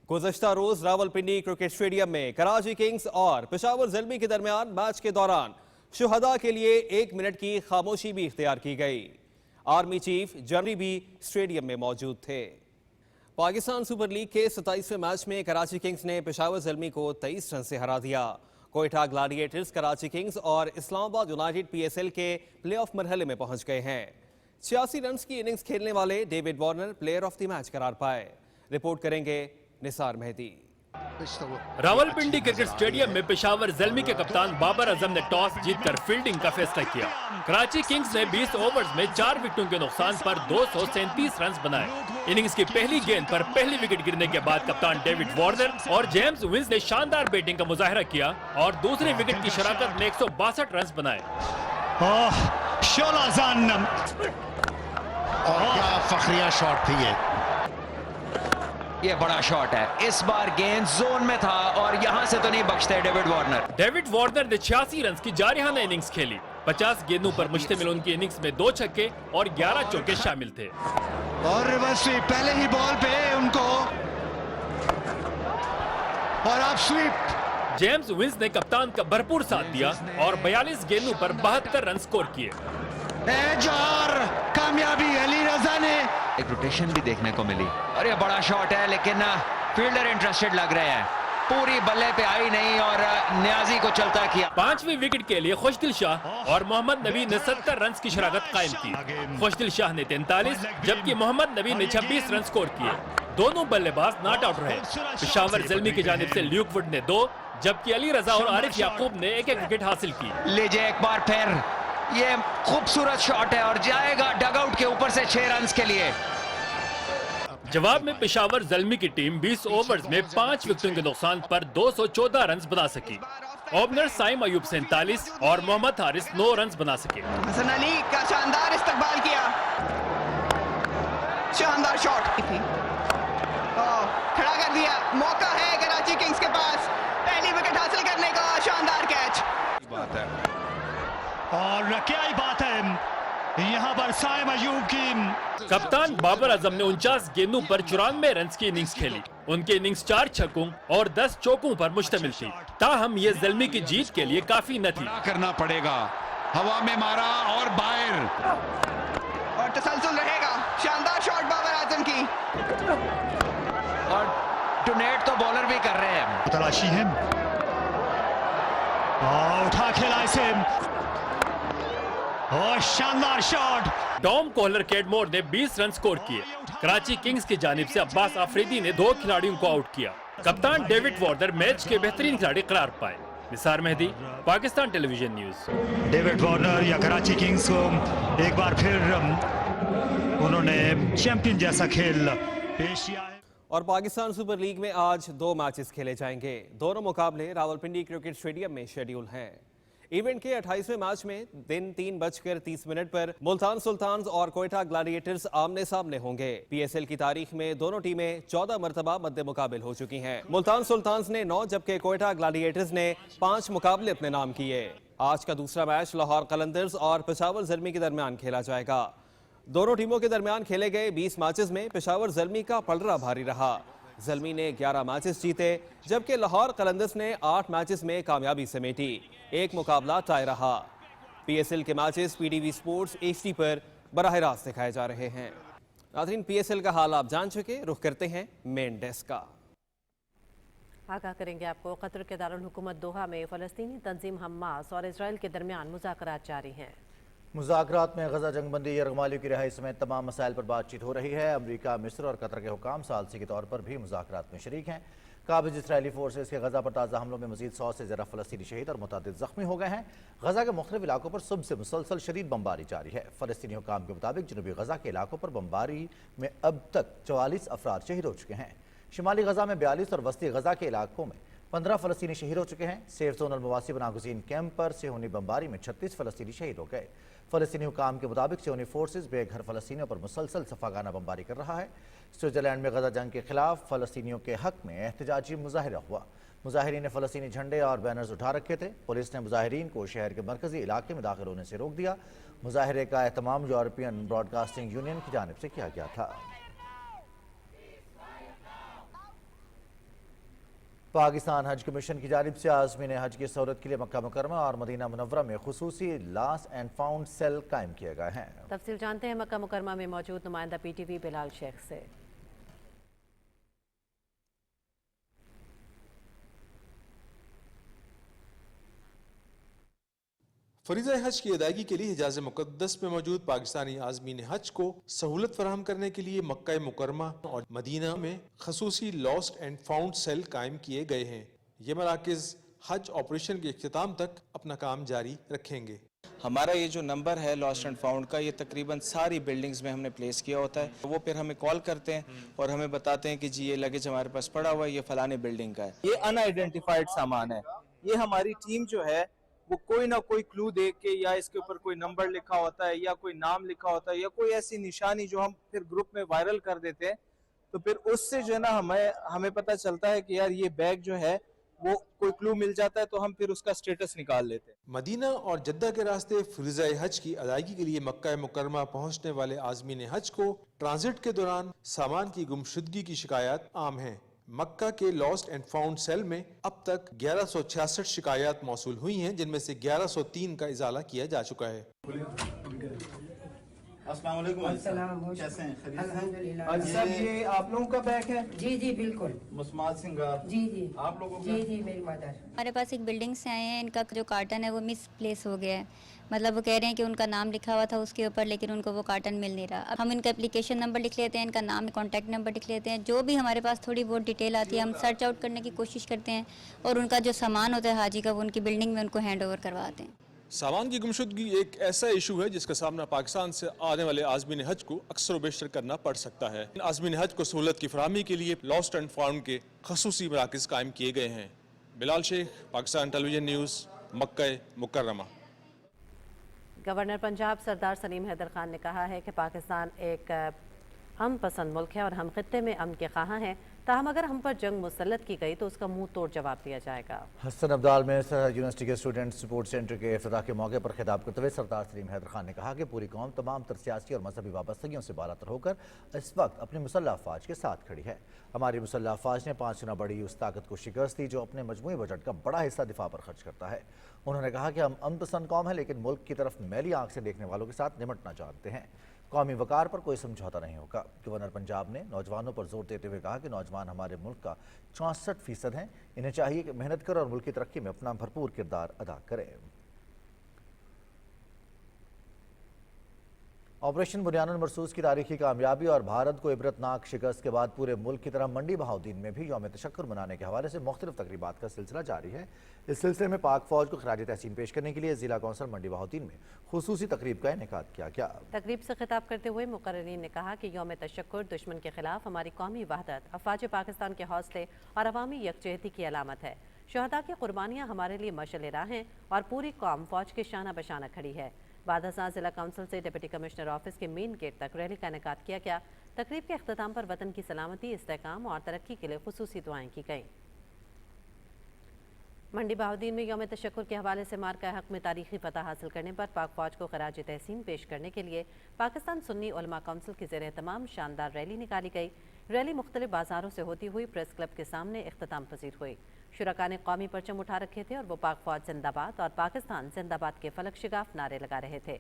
गुज़श्ता रोज रावलपिंडी क्रिकेट स्टेडियम में कराची किंग्स और पेशावर ज़ल्मी के दरमियान मैच के दौरान शुहदा के लिए 1 मिनट की खामोशी भी इख्तियार की गई। आर्मी चीफ जनरल भी स्टेडियम में मौजूद थे। पाकिस्तान सुपर लीग के 27वें मैच में कराची किंग्स ने पेशावर ज़ल्मी को 23 रन से हरा दिया। कोयटा ग्लैडिएटर्स, कराची किंग्स और इस्लामाबाद यूनाइटेड PSL के प्लेऑफ मरहले में पहुंच गए हैं। 86 रन की इनिंग्स खेलने वाले David Warner player of the match करार पाए। रिपोर्ट करेंगे निसार मेहदी। रावलपिंडी क्रिकेट स्टेडियम में पेशावर ज़ल्मी के कप्तान बाबर आजम ने टॉस जीतकर फील्डिंग का फैसला किया। कराची किंग्स ने 20 ओवर्स में 4 विकेटों के नुकसान पर 237 रन बनाए। इनिंग्स की पहली गेंद पर पहली विकेट गिरने के बाद कप्तान डेविड वार्नर और जेम्स विंस ने शानदार बैटिंग का मुजाहिरा किया और दूसरे विकेट की शराकत में 162 रन बनाए। क्या फखरिया शॉट थी ये बड़ा शॉट है। इस बार गेंद जोन में था और यहाँ से तो नहीं बख्शते डेविड वार्नर। डेविड वार्नर ने 86 रन की जारिहाना इनिंग्स खेली। 50 गेंदों पर मुश्तमिल उनकी इनिंग्स में 2 छक्के और 11 चौके शामिल थे। और रिवर्स स्वीप पहले ही बॉल पे उनको और आप स्वीप। जेम्स विंस ने कप्तान का भरपूर साथ दिया और 42 गेंदों पर 72 रन स्कोर किए। कामयाबी अली रजा ने एक रोटेशन भी देखने को मिली और ये बड़ा शॉट है लेकिन फील्डर इंटरेस्टेड लग रहे हैं। पूरी बल्ले पे आई नहीं और न्याजी को चलता किया। 5वीं विकेट के लिए खुशदिल शाह और मोहम्मद नबी ने 70 रन की शराकत कायम की। खुशदिल शाह ने 43 जबकि मोहम्मद नबी ने 26 रन स्कोर किए। दोनों बल्लेबाज नॉट आउट रहे। पेशावर ज़ल्मी की जानिब से ल्यूक वुड ने 2 जबकि अली रजा और आरिफ याकूब ने 1-1 विकेट हासिल की। लीजिए एक बार फिर ये खूबसूरत शॉट है और जाएगा डगआउट के ऊपर से 6 रन के लिए। जवाब में पेशावर ज़ल्मी की टीम 20 ओवर्स में 5 विकेटों के नुकसान पर 214 रन बना सकी। ओपनर साइम अयूब 47 और मोहम्मद हारिस 9 रन बना सके। हसन अली का शानदार इस्तकबाल किया, शानदार शॉट थी, खड़ा कर दिया। मौका है कराची किंग्स के पास पहली विकेट हासिल करने का। शानदार कैच। बात है और क्या ही बात है यहाँ पर साइम अयूब की। कप्तान बाबर आजम ने 49 गेंदों पर 94 रन की इनिंग्स खेली। उनकी इनिंग्स 4 छक्कों और 10 चौकों पर मुश्तमिल थी। ताहम ये ज़ल्मी की जीत के लिए काफी न थी। करना पड़ेगा, हवा में मारा और बाहर और तसलसल रहेगा। शानदार शॉट बाबर आजम की और डोनेट तो बॉलर भी कर रहे हैं। तलाशी है उठा खेला इसे और शानदार शॉट। टॉम कोहलर कैडमोर ने 20 रन स्कोर किए। कराची किंग्स की जानिब से अब्बास आफरीदी ने 2 खिलाड़ियों को आउट किया। कप्तान डेविड वार्नर मैच के बेहतरीन खिलाड़ी करार पाए। Nisar Mehdi, Pakistan television news. David Warner या कराची किंग्स को एक बार फिर उन्होंने चैंपियन जैसा खेल पेश किया है। और पाकिस्तान सुपर लीग में आज 2 मैचेस खेले जाएंगे। दोनों मुकाबले रावलपिंडी क्रिकेट स्टेडियम में शेड्यूल हैं। इवेंट के 28वें मैच में दिन 3:30 पर मुल्तान सुल्तान्स और कोयटा ग्लैडिएटर्स आमने सामने होंगे। PSL की तारीख में दोनों टीमें 14 मरतबा मद्दे मुकाबिल हो चुकी हैं। मुल्तान सुल्तान्स ने 9 जबकि कोयटा ग्लैडिएटर्स ने 5 मुकाबले अपने नाम किए। आज का दूसरा मैच लाहौर कलंदर्स और पेशावर ज़ल्मी के दरमियान खेला जाएगा। दोनों टीमों के दरमियान खेले गए 20 मैचेस में पेशावर ज़ल्मी का पलड़ा भारी रहा। ज़ल्मी ने 11 मैचेस जीते जबकि लाहौर कलंदर्स ने 8 मैचेस में कामयाबी समेटी। एक मुकाबला टाई रहा। PSL के मैचेस PTV स्पोर्ट्स HD पर बराह रास्त दिखाए जा रहे हैं। नाज़रीन, PSL का हाल आप जान चुके, रुख करते हैं मेन डेस्क का। आगाह करेंगे आपको। कतर के दारुल हुकूमत दोहा में फ़लस्तीनी तंजीम हमास और इसराइल के दरमियान मुज़ाकरात जारी हैं। मुज़ाकरात में गजा जंगबंदी, यरगमालियों की रिहाई समेत तमाम मसाइल पर बातचीत हो रही है। अमरीका, मिस्र और कतर के हुकाम सालसी के तौर पर भी मुज़ाकरात में शरीक हैं। काबिज इसराइली फोर्सेस के गजा पर ताज़ा हमलों में मजीद 100 से ज़्यादा फ़लस्तीनी शहीद और मुतअद्दिद ज़ख्मी हो गए हैं। गजा के मुख्तलिफ इलाकों पर सुबह से मुसलसल शदीद बमबारी जारी है। फ़लस्तीनी हुकाम के मुताबिक जनूबी गजा के इलाकों पर बमबारी में अब तक 44 अफराद शहीद हो चुके हैं। शिमाली गजा में 42 और वस्ती गजा के इलाकों में 15 फ़लस्तीनी शहीद हो चुके हैं। सेफ जोनल मवासी नागुज़ीन कैंप पर सिहोनी बमबारी में 36 फ़लस्तीनी शहीद हो गए। फ़लस्तीनी हुकाम के मुताबिक सिहोनी फोर्सेस बेघर फ़लस्तीनियों पर मुसलसल सफागाना बमबारी कर रहा है। स्विट्ज़रलैंड में गजा जंग के खिलाफ फ़लस्तीनियों के हक में एहतजाजी मुजाहिरा हुआ। मुजाहिरीन ने फ़लस्तीनी झंडे और बैनर्स उठा रखे थे। पुलिस ने मुजाहिरीन को शहर के मरकज़ी इलाके में दाखिल होने से रोक दिया। मुजाहिरे का एहतमाम यूरोपियन ब्रॉडकास्टिंग यूनियन की जानिब से किया गया था। पाकिस्तान हज कमीशन की जानिब से आज़मीन हज की सहूलत के लिए मक्का मुकरमा और मदीना मुनव्वरा में खुसूसी लॉस्ट एंड फाउंड सेल कायम किए गए हैं। तफसील जानते हैं मक्का मुकरमा में मौजूद नुमाइंदा PTV बिलाल शेख से। फरीज़ा हज की अदायगी के लिए हिजाज़ मुक़द्दस में मौजूद पाकिस्तानी आज़मीन हज को सहूलत फराहम करने के लिए मक्का मुकरमा और मदीना में खसूसी लॉस्ट एंड फाउंड सेल कायम किए गए हैं। ये मराकज़ हज ऑपरेशन के इख्तिताम तक अपना काम जारी रखेंगे। हमारा ये जो नंबर है लॉस्ट एंड फाउंड का, ये तकरीबन सारी बिल्डिंग्स में हमने प्लेस किया होता है। वो फिर हमें कॉल करते हैं और हमें बताते हैं कि जी ये लगेज हमारे पास पड़ा हुआ है, ये फलाने बिल्डिंग का है। ये अनआइडेंटिफाइड सामान है। ये हमारी टीम जो है वो कोई ना कोई क्लू देख के, या इसके ऊपर कोई नंबर लिखा होता है या कोई नाम लिखा होता है या कोई ऐसी निशानी जो हम फिर ग्रुप में वायरल कर देते हैं, तो फिर उससे जो है ना हमें पता चलता है कि यार ये बैग जो है वो कोई क्लू मिल जाता है, तो हम फिर उसका स्टेटस निकाल लेते हैं। मदीना और जद्दा के रास्ते फरीज़ा हज की अदायगी के लिए मक्का मुकरमा पहुंचने वाले आज़मीन हज को ट्रांजिट के दौरान सामान की गुमशुदगी की शिकायत आम है। मक्का के लॉस्ट एंड फाउंड सेल में अब तक 1166 शिकायत मौसूल हुई हैं, जिनमें से 1103 का इजाला किया जा चुका है। अस्सलाम वालेकुम। कैसे हैं? अल्हम्दुलिल्लाह। आज सब ये आप लोगों का बैग है? जी जी बिल्कुल। मुस्मात सिंगार जी जी आप लोगों का? जी जी मेरी मदर। हमारे पास एक बिल्डिंग से आए हैं, इनका जो कार्टन है वो मिस प्लेस हो गया है। मतलब वो कह रहे हैं कि उनका नाम लिखा हुआ था उसके ऊपर, लेकिन उनको वो कार्टन मिल नहीं रहा। अब हम इनका एप्लीकेशन नंबर लिख लेते हैं, इनका नाम, कॉन्टैक्ट नंबर लिख लेते हैं, जो भी हमारे पास थोड़ी बहुत डिटेल आती है हम सर्च आउट करने की कोशिश करते हैं और उनका जो सामान होता है हाजी का वो उनकी बिल्डिंग में उनको हैंड ओवर करवाते हैं। सामान की गुमशुदगी एक ऐसा इशू है जिसका सामना पाकिस्तान से आने वाले आज़मीन हज को अक्सर बेशतर करना पड़ सकता है। आज़मीन हज को सहूलत की फराहमी के लिए लॉस्ट एंड फाउंड के खसूसी मराकज़ कायम किए गए हैं। बिलाल शेख, पाकिस्तान टेलीविजन न्यूज़, मक्का मुकर्रमा। गवर्नर पंजाब सरदार सलीम हैदर खान ने कहा है कि पाकिस्तान एक अमन पसंद मुल्क है और हम खित्ते में अमन के ख़्वाह हैं, ताहम अगर हम पर जंग मुसल्लत की गई तो उसका मुंह तोड़ जवाब दिया जाएगा। हसन अब्दाल में सरहद यूनिवर्सिटी के स्टूडेंट सपोर्ट सेंटर के इफ्तिताह के मौके पर खिताब करते हुए सरदार सलीम हैदर खान ने कहा कि पूरी कौम तमाम तर सियासी और मजहबी वाबस्तगियों से बालातर होकर इस वक्त अपनी मुसल्लह अफवाज के साथ खड़ी है। हमारी मुसल्लह अफवाज ने 5 गुना बड़ी उस ताकत को शिकस्त दी जो अपने मजमूई बजट का बड़ा हिस्सा दिफा पर खर्च करता है। उन्होंने कहा कि हम अमन पसंद कौम है, लेकिन मुल्क की तरफ मैली आंख से देखने वालों के साथ निमटना जानते हैं। कौमी वकार पर कोई समझौता नहीं होगा। गवर्नर पंजाब ने नौजवानों पर जोर देते हुए कहा कि नौजवान हमारे मुल्क का 64% हैं, इन्हें चाहिए कि मेहनत करें और मुल्क की तरक्की में अपना भरपूर किरदार अदा करें। ऑपरेशन बुनियानुल मरसूस की तारीखी कामयाबी और भारत को इबरतनाक शिकस्त के बाद पूरे मुल्क की तरह मंडी बहाउद्दीन में भी यौम तशक्कुर मनाने के हवाले से मुख्तलिफ तकरीबात का सिलसिला जारी है। इस सिलसिले में पाक फौज को खराज तहसीन पेश करने के लिए जिला कौंसल मंडी बहाउद्दीन में खुसूसी तकरीब का इनेकाद किया गया। तकरीब से खिताब करते हुए मुकर्रीन ने कहा कि यौम तशक्कुर दुश्मन के खिलाफ हमारी कौमी वहदत, अफवाज पाकिस्तान के हौसले और अवामी यकजहती की अलामत है। शहदा की कुर्बानियाँ हमारे लिए मशअल राह हैं और पूरी कौम फौज के शाना बशाना खड़ी है। बाद जिला काउंसिल से डिप्टी कमिश्नर ऑफिस के मेन गेट तक रैली का इनेकाद किया गया। तकरीब के अख्ताम पर वतन की सलामती, इस्तेहकाम और तरक्की के लिए खुसूसी दुआएं की गईं। मंडी बहाउद्दीन में यौम तशक्कुर के हवाले से मार्का हक में तारीखी फतह हासिल करने पर पाक फौज को खराज तहसीन पेश करने के लिए पाकिस्तान सुन्नी उलमा काउंसिल की ज़ेर तमाम शानदार रैली निकाली गई। रैली मुख्तलिफ बाजारों से होती हुई प्रेस क्लब के सामने इख्तिताम पजीर हुई। शुरका ने कौमी परचम उठा रखे थे और वो पाक फौज जिंदाबाद और पाकिस्तान जिंदाबाद के फलक शिगाफ नारे लगा रहे थे।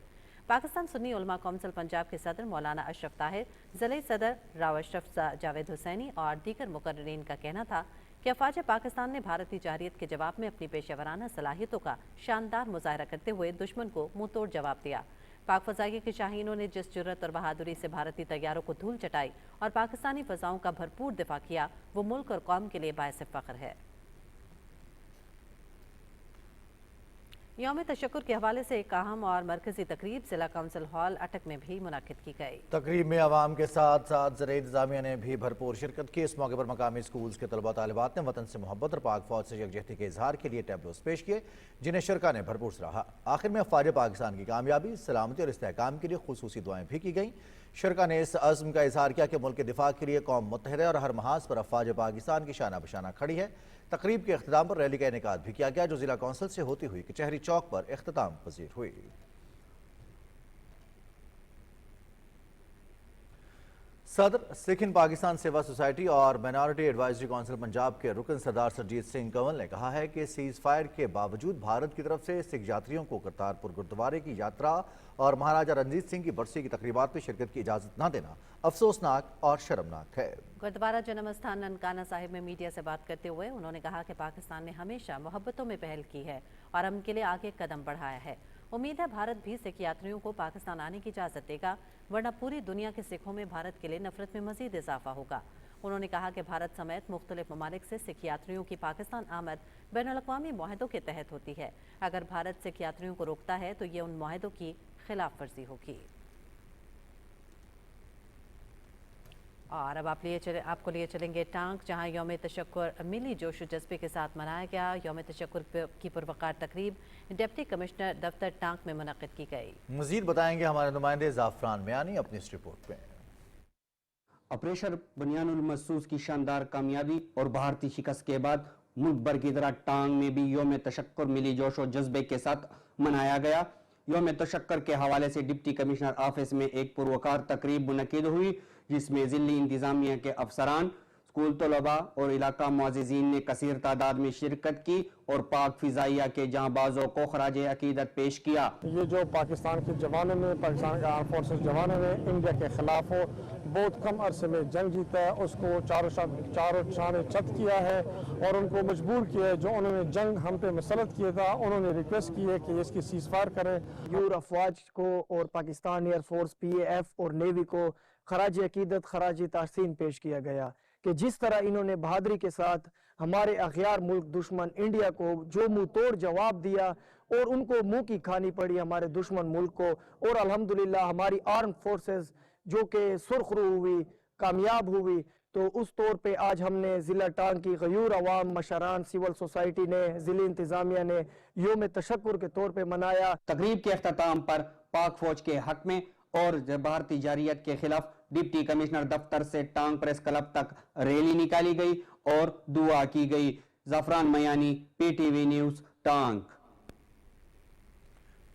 पाकिस्तान सुन्नी उलमा काउंसिल पंजाब के सदर मौलाना अशरफ ताहिर, ज़िले सदर राव अशरफ जावेद हुसैनी और दीगर मुकर्रीन का कहना था कि अफवाज पाकिस्तान ने भारतीय जारियत के जवाब में अपनी पेशेवराना सलाहियतों का शानदार मुजाहरा करते हुए दुश्मन को मुंह तोड़ जवाब दिया। पाक फजाइये के शाहीनों ने जिस जुर्रत और बहादुरी से भारतीय तैयारों को धूल चटाई और पाकिस्तानी फजाओं का भरपूर दिफा किया, वो मुल्क और कौम के लिए बायस फख्र है। यौम तशक्कुर के हवाले से एक अहम और मरकजी तकरीब जिला काउंसिल हॉल अटक में भी मुनाकिद की गई। तकरीब में अवाम के साथ साथ ज़राए इंतज़ामिया ने भी भरपूर शिरकत की। इस मौके पर मकामी स्कूल्स के तलबा तालिबात ने वतन से मोहब्बत और पाक फौज से यकजहती के इजहार के लिए टैबलोस पेश किए, जिन्हें शुरका ने भरपूर सराहा। आखिर में अफवाज पाकिस्तान की कामयाबी, सलामती और इस्तेहकाम के लिए खुसूसी दुआएं भी की गईं। शुरका ने इस अज़्म का इजहार किया कि मुल्क के दिफा के लिए कौम मुत्तहिद है और हर महाज पर अफवाज पाकिस्तान की शाना बशाना खड़ी है। तकरीब के अख्ताम पर रैली का इनेकाद भी किया गया, जो जिला कौंसिल से होती हुई कचहरी चौक पर इख्तिताम पजीर हुई। सदर सिख इन पाकिस्तान सेवा सोसाइटी और माइनॉरिटी एडवाइजरी काउंसिल पंजाब के रुकन सरदार सरजीत सिंह कंवल ने कहा है कि सीज फायर के बावजूद भारत की तरफ से सिख यात्रियों को करतारपुर गुरुद्वारे की यात्रा और महाराजा रणजीत सिंह की बरसी की तकरीबात में शिरकत की इजाज़त न देना अफसोसनाक और शर्मनाक है। गुरुद्वारा जन्म स्थान ननकाना साहिब में मीडिया से बात करते हुए उन्होंने कहा कि पाकिस्तान ने हमेशा मोहब्बतों में पहल की है और हम के लिए आगे कदम बढ़ाया है। उम्मीद है भारत भी सिख यात्रियों को पाकिस्तान आने की इजाज़त देगा, वरना पूरी दुनिया के सिखों में भारत के लिए नफरत में मजीद इजाफा होगा। उन्होंने कहा कि भारत समेत मुख्तलिफ ममालिक से सिख यात्रियों की पाकिस्तान आमद बैनुल-अक़वामी मुआहदों के तहत होती है। अगर भारत सिख यात्रियों को रोकता है तो ये उन मुआहदों की खिलाफ वर्जी होगी। और अब आपको लिए चलेंगे टांग, जहां यौम तशक्कुर मिली जोश व जज्बे के साथ मनाया गया। यौम तशक्कुर की पुरवकार तकरीब डिप्टी कमिश्नर दफ्तर टांग में मुनक़िद की गई। मज़ीद बताएंगे हमारे नुमाइंदे ज़ाफ़रान मियानी अपनी इस रिपोर्ट में। ऑपरेशन बुनियानुल मरसूस की शानदार कामयाबी और भारतीय शिकस्त के बाद मुल्क भर की तरह टांग में भी यौम तशक्कुर मिली जोश और जज्बे के साथ मनाया गया। यौम तशक्कुर के हवाले से डिप्टी कमिश्नर ऑफिस में एक पुरवकार तकरीब मुनक़िद हुई, जिसमें ज़िली इंतज़ामिया के अफसरान, स्कूल तलबा और इलाका मुअज़्ज़िज़ीन ने कसीर तादाद में शिरकत की और पाक फ़िज़ाइया के जांबाज़ों को खराज अक़ीदत पेश किया। ये जो पाकिस्तान के जवानों ने, पाकिस्तान के आर्म फोर्सेस जवानों ने इंडिया के खिलाफ बहुत कम अरसे में जंग जीता है, उसको चारों शान चत किया है और उनको मजबूर किया है। जो उन्होंने जंग हम पे मसलत किया था, उन्होंने रिक्वेस्ट की है कि इसकी सीज़ फायर करें। यूर अफवाज को और पाकिस्तान एयरफोर्स, PAF और नेवी को खराज अक़ीदत, खराज तहसीन पेश किया गया कि जिस तरह इन्होंने बहादुरी के साथ हमारे अखियार मुल्क दुश्मन इंडिया को जो मुंह तोड़ जवाब दिया और उनको मुंह की खानी पड़ी हमारे दुश्मन मुल्क को, और अल्हम्दुलिल्लाह हमारी आर्म फोर्सेस जो कि सुरखरू हुई, कामयाब हुई। तो उस तौर पे आज हमने ज़िला टांग की गयूर अवाम, मशरान, सिविल सोसाइटी ने, ज़िली इंतज़ामिया ने यौम तशक्कुर के तौर पे मनाया। तकरीब के अख्ताम पर पाक फौज के हक में और भारतीय जारियत के खिलाफ डिप्टी कमिश्नर दफ्तर से टांग प्रेस क्लब तक रैली निकाली गई और दुआ की गई। ज़ाफ़रान मियानी, PTV न्यूज़, टांग।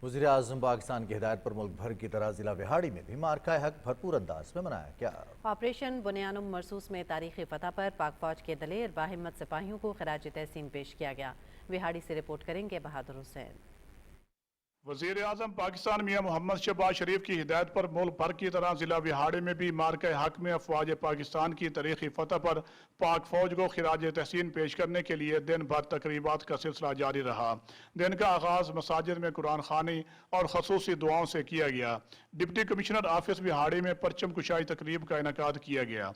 वज़ीर आज़म पाकिस्तान की हिदायत पर मुल्क भर की तरह जिला विहाड़ी में भी मार्का हक भरपूर अंदाज में मनाया गया। ऑपरेशन बुनियानुल मरसूस में तारीखी फतह पर पाक फौज के दलेर बाहिम्मत सिपाहियों को खराज तहसीन पेश किया गया। विहाड़ी से रिपोर्ट करेंगे बहादुर हुसैन। वज़ीर आज़म पाकिस्तान मियां मोहम्मद शहबाज शरीफ की हिदायत पर मुल्क भर की तरह जिला विहाड़ी में भी मार्के हक में अफवाज पाकिस्तान की तारीखी फतह पर पाक फौज को खिराज तहसीन पेश करने के लिए दिन भर तकरीबात का सिलसिला जारी रहा। दिन का आगाज मसाजिद में कुरान खानी और खसूसी दुआओं से किया गया। डिप्टी कमिश्नर ऑफिस विहाड़ी में परचम कुशाई तकरीब का इनेकाद किया गया।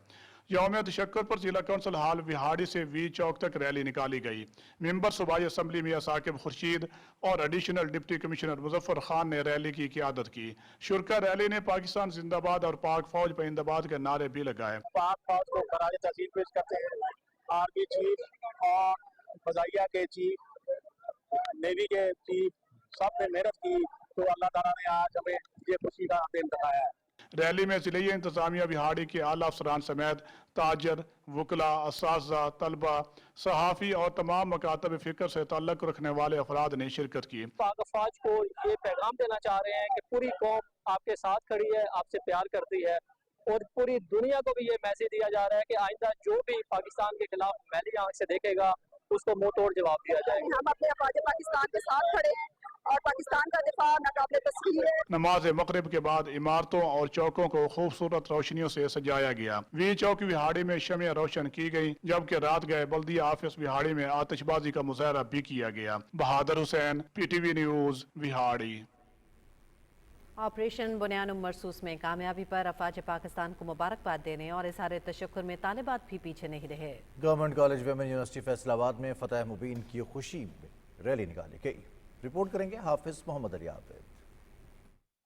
यौम तशक्कुर पर जिला कौंसिल हाल विहाड़ी से वी चौक तक रैली निकाली गई। मेंबर सूबाई असम्बली मियां साकिब खुर्शीद और additional deputy commissioner Muzaffar Khan ने रैली की क़ियादत की। शुरका रैली ने पाकिस्तान जिंदाबाद और पाक फौज पाइंदाबाद के नारे भी लगाए। पाक फौज को खराज तहसीन पेश करते हैं। आर्मी चीफ और फजाइया के चीफ, नेवी के चीफ, सब ने मेहनत की, तो अल्लाह ताला ने आज हमें ये खुशी का दिन दिखाया है। रैली में ज़िले इंतज़ामिया बिहाड़ी के आला अफसरान समेत ताजर, वकला, असातिज़ा, तलबा, सहाफ़ी और तमाम मकातब फ़िक्र से ताल्लुक़ रखने वाले अफराद ने शिरकत की। पाक फौज को ये पैगाम देना चाह रहे हैं कि पूरी कौम आपके साथ खड़ी है, आपसे प्यार करती है, और पूरी दुनिया को भी ये मैसेज दिया जा रहा है कि आइंदा जो भी पाकिस्तान के खिलाफ मैली आंख से देखेगा उसको मुंह तोड़ जवाब दिया जाए। हम अपने अफवाज पाकिस्तान के साथ खड़े हैं और पाकिस्तान का दिफा नाकाबिले तस्खीर है। नमाज मगरिब के बाद इमारतों और चौकों को खूबसूरत रोशनियों से सजाया गया। वी चौक विहाड़ी में शमें रोशन की गई, जबकि रात गए बल्दिया ऑफिस विहाड़ी में आतिशबाजी का मुजाहरा भी किया गया। Bahadur Hussain, PTV news, Vehari. Operation Bunyan Marsoos में कामयाबी पर अफवाज पाकिस्तान को मुबारकबाद देने और इज़हार तशक्कुर में तालिबात भी पीछे नहीं रहे। Government college women university Faisalabad में फतह मुबीन की खुशी में रैली निकाली गई। रिपोर्ट करेंगे हाफिज मोहम्मद अली आबिद।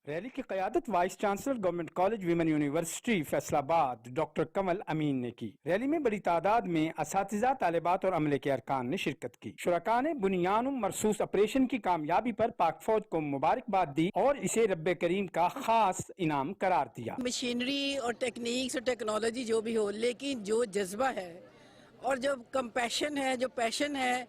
रैली की क़यादत vice chancellor government college women university Faisalabad doctor Kamal Amin ने की। रैली में बड़ी तादाद में असातिज़ा, तालिबात और अमले के अरकान ने शिरकत की। शुरका ने बुनियान मरसूस ऑपरेशन की कामयाबी पर पाक फौज को मुबारकबाद दी और इसे रब्बे करीम का खास इनाम करार दिया। मशीनरी और टेक्निक्स और टेक्नोलॉजी जो भी हो, लेकिन जो जज्बा है और जो कंपैशन है, जो पैशन है,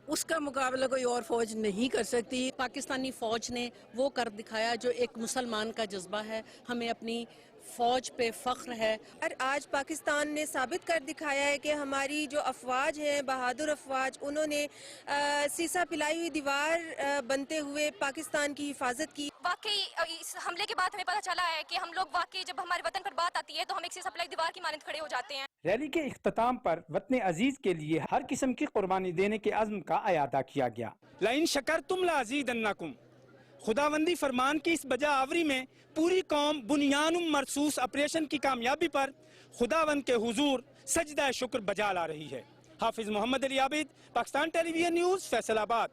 उसका मुकाबला कोई और फौज नहीं कर सकती। पाकिस्तानी फौज ने वो कर दिखाया जो एक मुसलमान का जज्बा है। हमें अपनी फौज पे फख्र है और आज पाकिस्तान ने साबित कर दिखाया है कि हमारी जो अफवाज हैं, बहादुर अफवाज, उन्होंने सीसा पिलाई हुई दीवार बनते हुए पाकिस्तान की हिफाजत की। वाकई इस हमले के बाद हमें पता चला है कि हम लोग वाकई जब हमारे वतन पर बात आती है तो हम एक सीसा पिलाई दीवार की मानंद खड़े हो जाते हैं। रैली के इख्तिताम पर वतन अजीज के लिए हर किस्म की कुर्बानी देने के अज़्म का अयादा किया गया। लाइन शकर तुम लाज़ीदन्नकुम, खुदावंदी फरमान की इस बजा आवरी में पूरी कौम बुनियान मरसूस ऑपरेशन की कामयाबी पर खुदावंद के हुजूर सजदा शुक्र बजा ला रही है। हाफिज मोहम्मद अली आबिद, पाकिस्तान टेलीविजन न्यूज़, फैसलाबाद।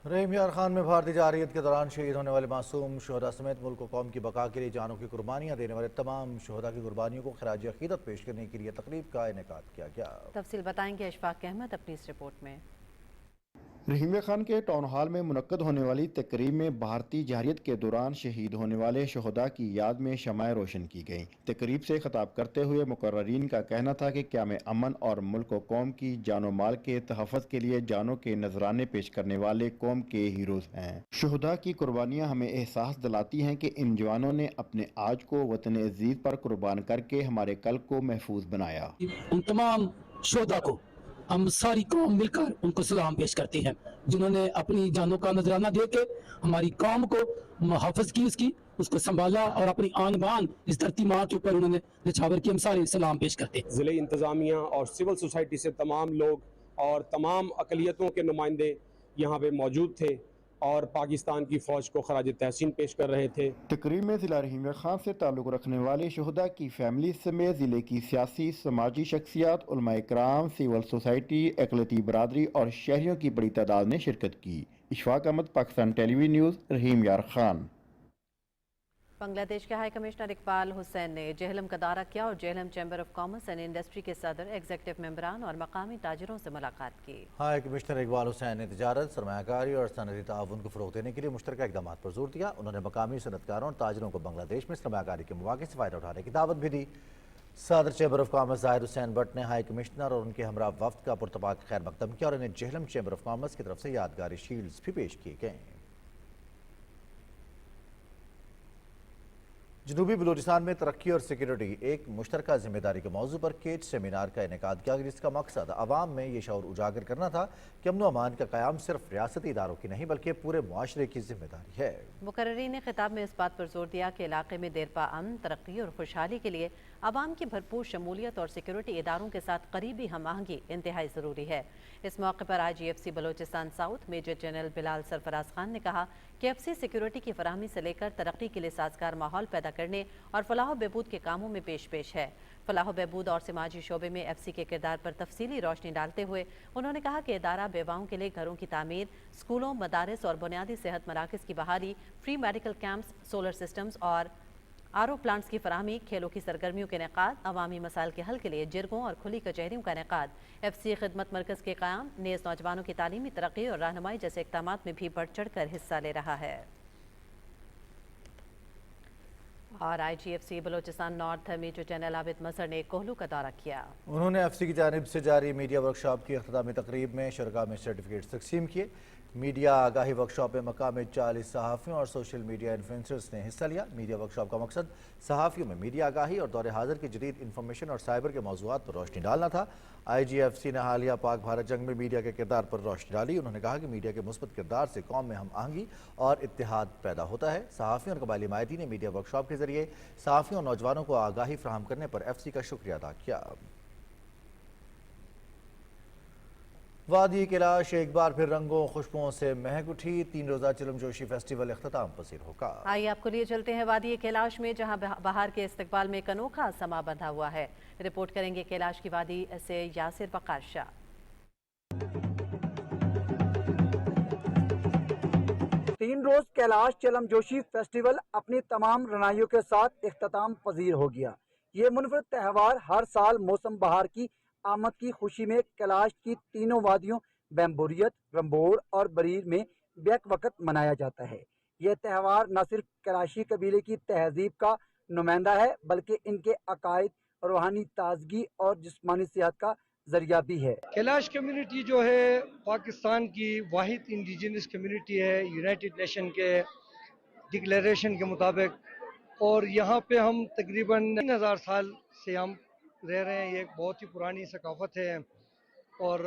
रहीम यार खान में भारतीय जारहियत के दौरान शहीद होने वाले मासूम शोहदा समेत मुल्क व कौम की बका के लिए जानों की कुर्बानियाँ देने वाले तमाम शोहदा की कुर्बानियों को खराज अकीदत पेश करने के लिए तकरीब का इनेकाद किया गया। तफसील बताएंगे अशफाक अहमद अपनी इस रिपोर्ट में। रहीम खान के टाउन हॉल में मुनक्कद होने वाली तकरीब में भारतीय जारहियत के दौरान शहीद होने वाले शोहदा की याद में शमाएं रोशन की गईं। तकरीब से खिताब करते हुए मुकर्ररीन का कहना था कि क़याम अमन और मुल्क व कौम की जानो माल के तहफ़्फ़ुज़ के लिए जानों के नजराने पेश करने वाले कौम के हीरोज़ हैं। शोहदा की कुर्बानियाँ हमें एहसास दिलाती हैं कि इन जवानों ने अपने आज को वतन अजीज़ पर कुर्बान करके हमारे कल को महफूज बनाया। उन तमाम शोहदा को हम सारी कौम मिलकर उनको सलाम पेश करते हैं, जिन्होंने अपनी जानों का नजराना देके हमारी कौम को मुहाफ़िज़ की, उसको संभाला और अपनी आन बान इस धरती माँ के ऊपर उन्होंने निछावर की। हम सारे सलाम पेश करते हैं। ज़िले इंतज़ामिया और सिविल सोसाइटी से तमाम लोग और तमाम अक़लियतों के नुमाइंदे यहाँ पे मौजूद थे और पाकिस्तान की फ़ौज को खराज तहसीन पेश कर रहे थे। तकरीब में ज़िला रहीम खान से ताल्लुक़ रखने वाले शोहदा की फैमिली समेत ज़िले की सियासी समाजी शख्सियात, उलमा इकराम, सिविल सोसाइटी, अक़लियती बरादरी और शहरियों की बड़ी तादाद ने शिरकत की। इशफाक अहमद, पाकिस्तान टेलीविजन न्यूज़, रहीम यार खान। बांग्लादेश के हाई कमिश्नर इकबाल हुसैन ने जेहलम का दौरा किया और Jhelum chamber of commerce and industry के सदर, एग्जीक्यूटिव मेंबरान और मकामी ताजिरों से मुलाकात की। हाई कमिश्नर इकबाल हुसैन ने तिजारत, सरमायाकारी और सनती ताउन को फ़रोग़ देने के लिए मुश्तरका इक़दाम पर जोर दिया। उन्होंने मकामी सनतकारों और ताजिरों को बांग्लादेश में सरमायाकारी के मौक़े से फ़ायदा उठाने की दावत भी दी। सदर चैम्बर ऑफ कॉमर्स ज़ाहिर हुसैन भट्ट ने हाई कमिश्नर और उनके हमरा वफ्द का पुरतपाक खैर मकदम किया और इन्हें जेहलम चैम्बर ऑफ कॉमर्स की तरफ से यादगारी शील्ड्स भी पेश किए गए। जनूबी बलूचिस्तान में तरक्की और सिक्योरिटी एक मुश्तरका जिम्मेदारी के मौजू पर केट सेमिनार का इनेकाद किया, जिसका मकसद अवाम में ये शऊर उजागर करना था कि अमन अमान का क़याम सिर्फ रियासती इदारों की नहीं बल्कि पूरे मुआशरे की जिम्मेदारी है। मुकर्ररीन ने खिताब में इस बात पर जोर दिया कि इलाके में देरपा अमन, तरक्की और खुशहाली के लिए अवाम की भरपूर शमूलियत और सिक्योरिटी इदारों के साथ करीबी हम आहंगी इंतहाई ज़रूरी है। इस मौके पर IGFC Balochistan south major general Bilal Sarfaraz Khan ने कहा कि FC सिक्योरिटी की फराहमी से लेकर तरक्की के लिए साजगार माहौल पैदा करने और फलाह बहबूद के कामों में पेश है। फलाह बहबूद और समाजी शोबे में FC के किरदार पर तफसीली रोशनी डालते हुए उन्होंने कहा कि इदारा बेवाओं के लिए घरों की तामीर, स्कूलों, मदारिस और बुनियादी सेहत मराकज़ की बहाली, free medical camps, solar systems और RO प्लांट्स की फराहमी, खेलों की सरगर्मियों के इनेकाद, अवामी मसाइल के हल के लिए जिरगों और खुली कचहरियों का इनेकाद, FC खिदमत मरकज़ के क़याम, नेज़ नौजवानों की तालीमी तरक्की और रहनुमाई जैसे इक़दामात में भी बढ़ चढ़ कर हिस्सा ले रहा है। और IGFC Balochistan north major general Abid Mazhar ने कोहलू का दौरा किया। उन्होंने FC की जानिब से जारी मीडिया वर्कशॉप की अख्तामी तकरीब में शुरका में सर्टिफिकेट तकसीम किए। मीडिया आगाही वर्कशॉप में मक्का में 40 सहाफ़ियों और सोशल मीडिया इन्फ्लुएंसर्स ने हिस्सा लिया। मीडिया वर्कशॉप का मकसद सहाफ़ियों में मीडिया आगाही और दौर हाज़िर की जदीद इंफॉर्मेशन और साइबर के मौज़ूआत पर रोशनी डालना था। IGFC ने हालिया पाक भारत जंग में मीडिया के किरदार पर रोशनी डाली। उन्होंने कहा कि मीडिया के मुस्बत किरदार से कौम में हम आहंगी और इत्तेहाद पैदा होता है। सहाफ़ियों और कबायली माहिरीन ने मीडिया वर्कशॉप के जरिए सहाफ़ियों और नौजवानों को आगाही फराहम करने पर FC का शुक्रिया अदा किया। वादी कैलाश एक बार फिर रंगों खुशबुओं से महक उठी। 3 रोज़ा चिलम जोशी फेस्टिवल इख्तिताम पसीर होगा। आइए आपको लिए चलते हैं वादी कैलाश में, जहां बाहर के इस्तकबाल में एक अनोखा समा बंधा हुआ है। रिपोर्ट करेंगे कैलाश की वादी से यासिर वकार शाह। 3 रोज कैलाश चिलम जोशी फेस्टिवल अपनी तमाम रनाइयों के साथ इख्तिताम पजीर हो गया। ये मुनफरद त्यौहार हर साल मौसम बहार की आमद की खुशी में कैलाश की तीनों वादियों बैम्बोरियत, रंबोड़ और बरीर में बैक वक्त मनाया जाता है। यह त्यौहार न सिर्फ कैलाशी कबीले की तहजीब का नुमाइंदा है बल्कि इनके अकायद, रूहानी ताजगी और जिस्मानी सेहत का जरिया भी है। कैलाश कम्युनिटी जो है पाकिस्तान की वाहिद इंडिजिनस कम्युनिटी है यूनाइटेड नेशन के डिक्लेरेशन के मुताबिक, और यहाँ पे हम तकरीबन 3000 साल से हम रह रहे हैं। ये एक बहुत ही पुरानी सकाफत है और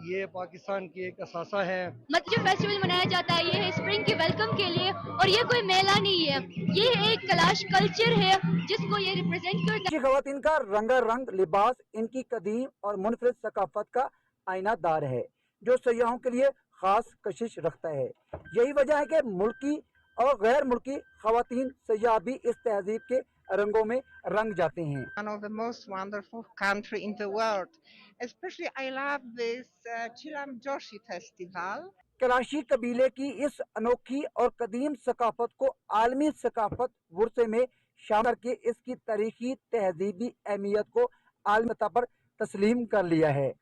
ये पाकिस्तान की एक असासा है। जो फेस्टिवल मनाया जाता है ये है स्प्रिंग के वेलकम के लिए, और ये कोई मेला नहीं है, ये एक कैलाश कल्चर है जिसको ये रिप्रेजेंट करता है। खवातीन का रंगारंग लिबास इनकी कदीम और मुनफरद सकाफत का आईनादार है जो सयाहों के लिए खास कशिश रखता है। यही वजह है कि मुल्की और गैर मुल्की खवातीन सयाह भी इस तहजीब के रंगों में रंग जाते हैं। One of the most wonderful country in the world. Especially I love this Chilam Joshi festival. कैलाशी कबीले की इस अनोखी और कदीम सकाफत को आलमी सकाफत वर्से में शामिल करके इसकी तारीखी तहजीबी अहमियत को आलमी सतह पर तस्लीम कर लिया है।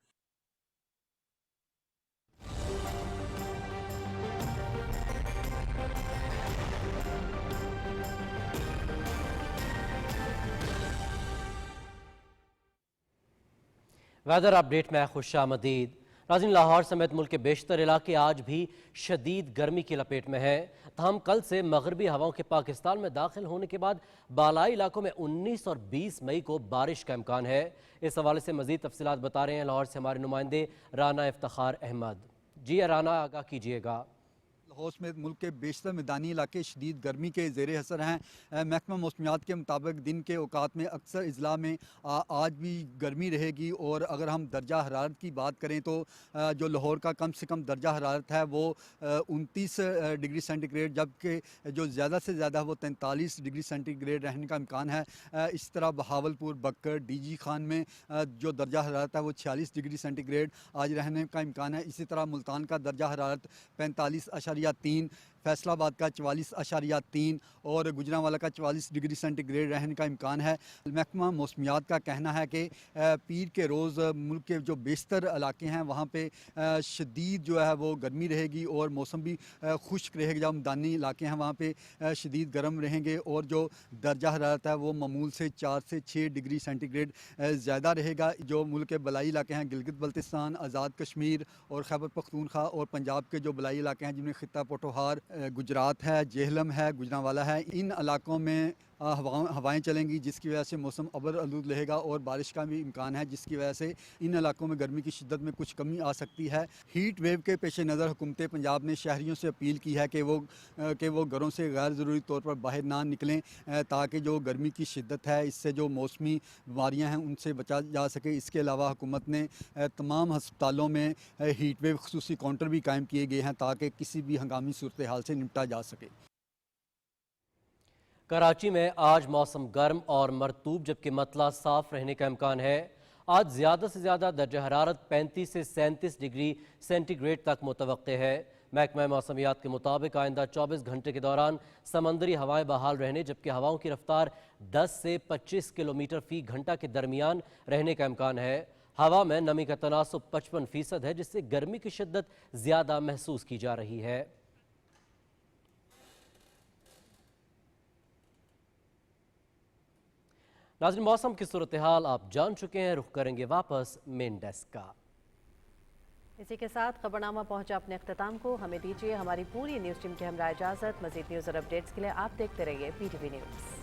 वेदर अपडेट में खुश आमदीद। नाज़रीन, लाहौर समेत मुल्क के बेशतर इलाके आज भी शदीद गर्मी की लपेट में हैं। तहम कल से मगरबी हवाओं के पाकिस्तान में दाखिल होने के बाद बालाई इलाकों में 19 और 20 मई को बारिश का इम्कान है। इस हवाले से मजीद तफसीलात बता रहे हैं लाहौर से हमारे नुमाइंदे राना इफ्तिखार अहमद। जी राना, आगाह कीजिएगा। लाहौर समेत मुल्क के बेशतर मैदानी इलाके शदीद गर्मी के ज़ेर असर हैं। महकमा मौसमियात के मुताबिक दिन के औकात में अक्सर अजला में आज भी गर्मी रहेगी, और अगर हम दर्जा हरारत की बात करें तो जो लाहौर का कम से कम दर्जा हरारत है वो 29 डिग्री सेंटीग्रेड, जबकि जो ज़्यादा से ज़्यादा वो 43 डिग्री सेंटीग्रेड रहने का इम्कान है। इस तरह बहावलपुर, बक्कर, DG खान में जो दर्जा हरारत है वो 46 डिग्री सेंटीग्रेड आज रहने का इम्कान है। इसी तरह मुल्तान का दर्जा हरारत 45.3, फैसलाबाद का 44.3 और गुजरांवाला का 44 डिग्री सेंटीग्रेड रहने का इम्कान है। महकमा मौसमियात का कहना है कि पीर के रोज़ मुल्क के जो बेशतर इलाके हैं वहाँ पे शदीद जो है वो गर्मी रहेगी और मौसम भी खुश्क रहेगा। जब मैदानी इलाके हैं वहाँ पे शदीद गर्म रहेंगे और जो दर्जा हरारत है वो मामूल से 4 से 6 डिग्री सेंटीग्रेड ज़्यादा रहेगा। जो मुल्क के बलाई इलाके हैं गिलगित बल्तिस्तान, आज़ाद कश्मीर और खैबर पख्तूनख्वा और पंजाब के जो बलाई इलाके हैं जिनमें खित्ता पोठोहार, गुजरात है, जेहलम है, गुजरांवाला है, इन इलाकों में हवाएं चलेंगी जिसकी वजह से मौसम अबर आलूद रहेगा और बारिश का भी इम्कान है, जिसकी वजह से इन इलाकों में गर्मी की शिद्दत में कुछ कमी आ सकती है। हीट वेव के पेश नज़र हुकूमत पंजाब ने शहरियों से अपील की है कि वो घरों से गैर ज़रूरी तौर पर बाहर ना निकलें ताकि जो गर्मी की शिद्दत है इससे जो मौसमी बीमारियाँ हैं उनसे बचा जा सके। इसके अलावा हुकूमत ने तमाम हस्पतालों में हीट वेव खसूसी काउंटर भी कायम किए गए हैं ताकि किसी भी हंगामी सूरत हाल से निपटा जा सके। कराची में आज मौसम गर्म और मरतूब जबकि मतला साफ रहने का इम्कान है। आज ज़्यादा से ज़्यादा दर्जा हरारत 35 से 37 डिग्री सेंटीग्रेड तक मुतवक्के है। महकमा मौसमियात के मुताबिक आइंदा 24 घंटे के दौरान समंदरी हवाएं बहाल रहने जबकि हवाओं की रफ्तार 10 से 25 किलोमीटर फी घंटा के दरमियान रहने का इम्कान है। हवा में नमी का तनासुब 55% है जिससे गर्मी की शिद्दत ज़्यादा महसूस की जा रही है। नाज़रीन, मौसम की सूरत हाल आप जान चुके हैं, रुख करेंगे वापस मेन डेस्क का। इसी के साथ खबरनामा पहुंचा अपने अख्ताम को। हमें दीजिए हमारी पूरी न्यूज़ टीम के हमरा इजाज़त। मज़ीद न्यूज़ और अपडेट्स के लिए आप देखते रहिए PTV न्यूज़।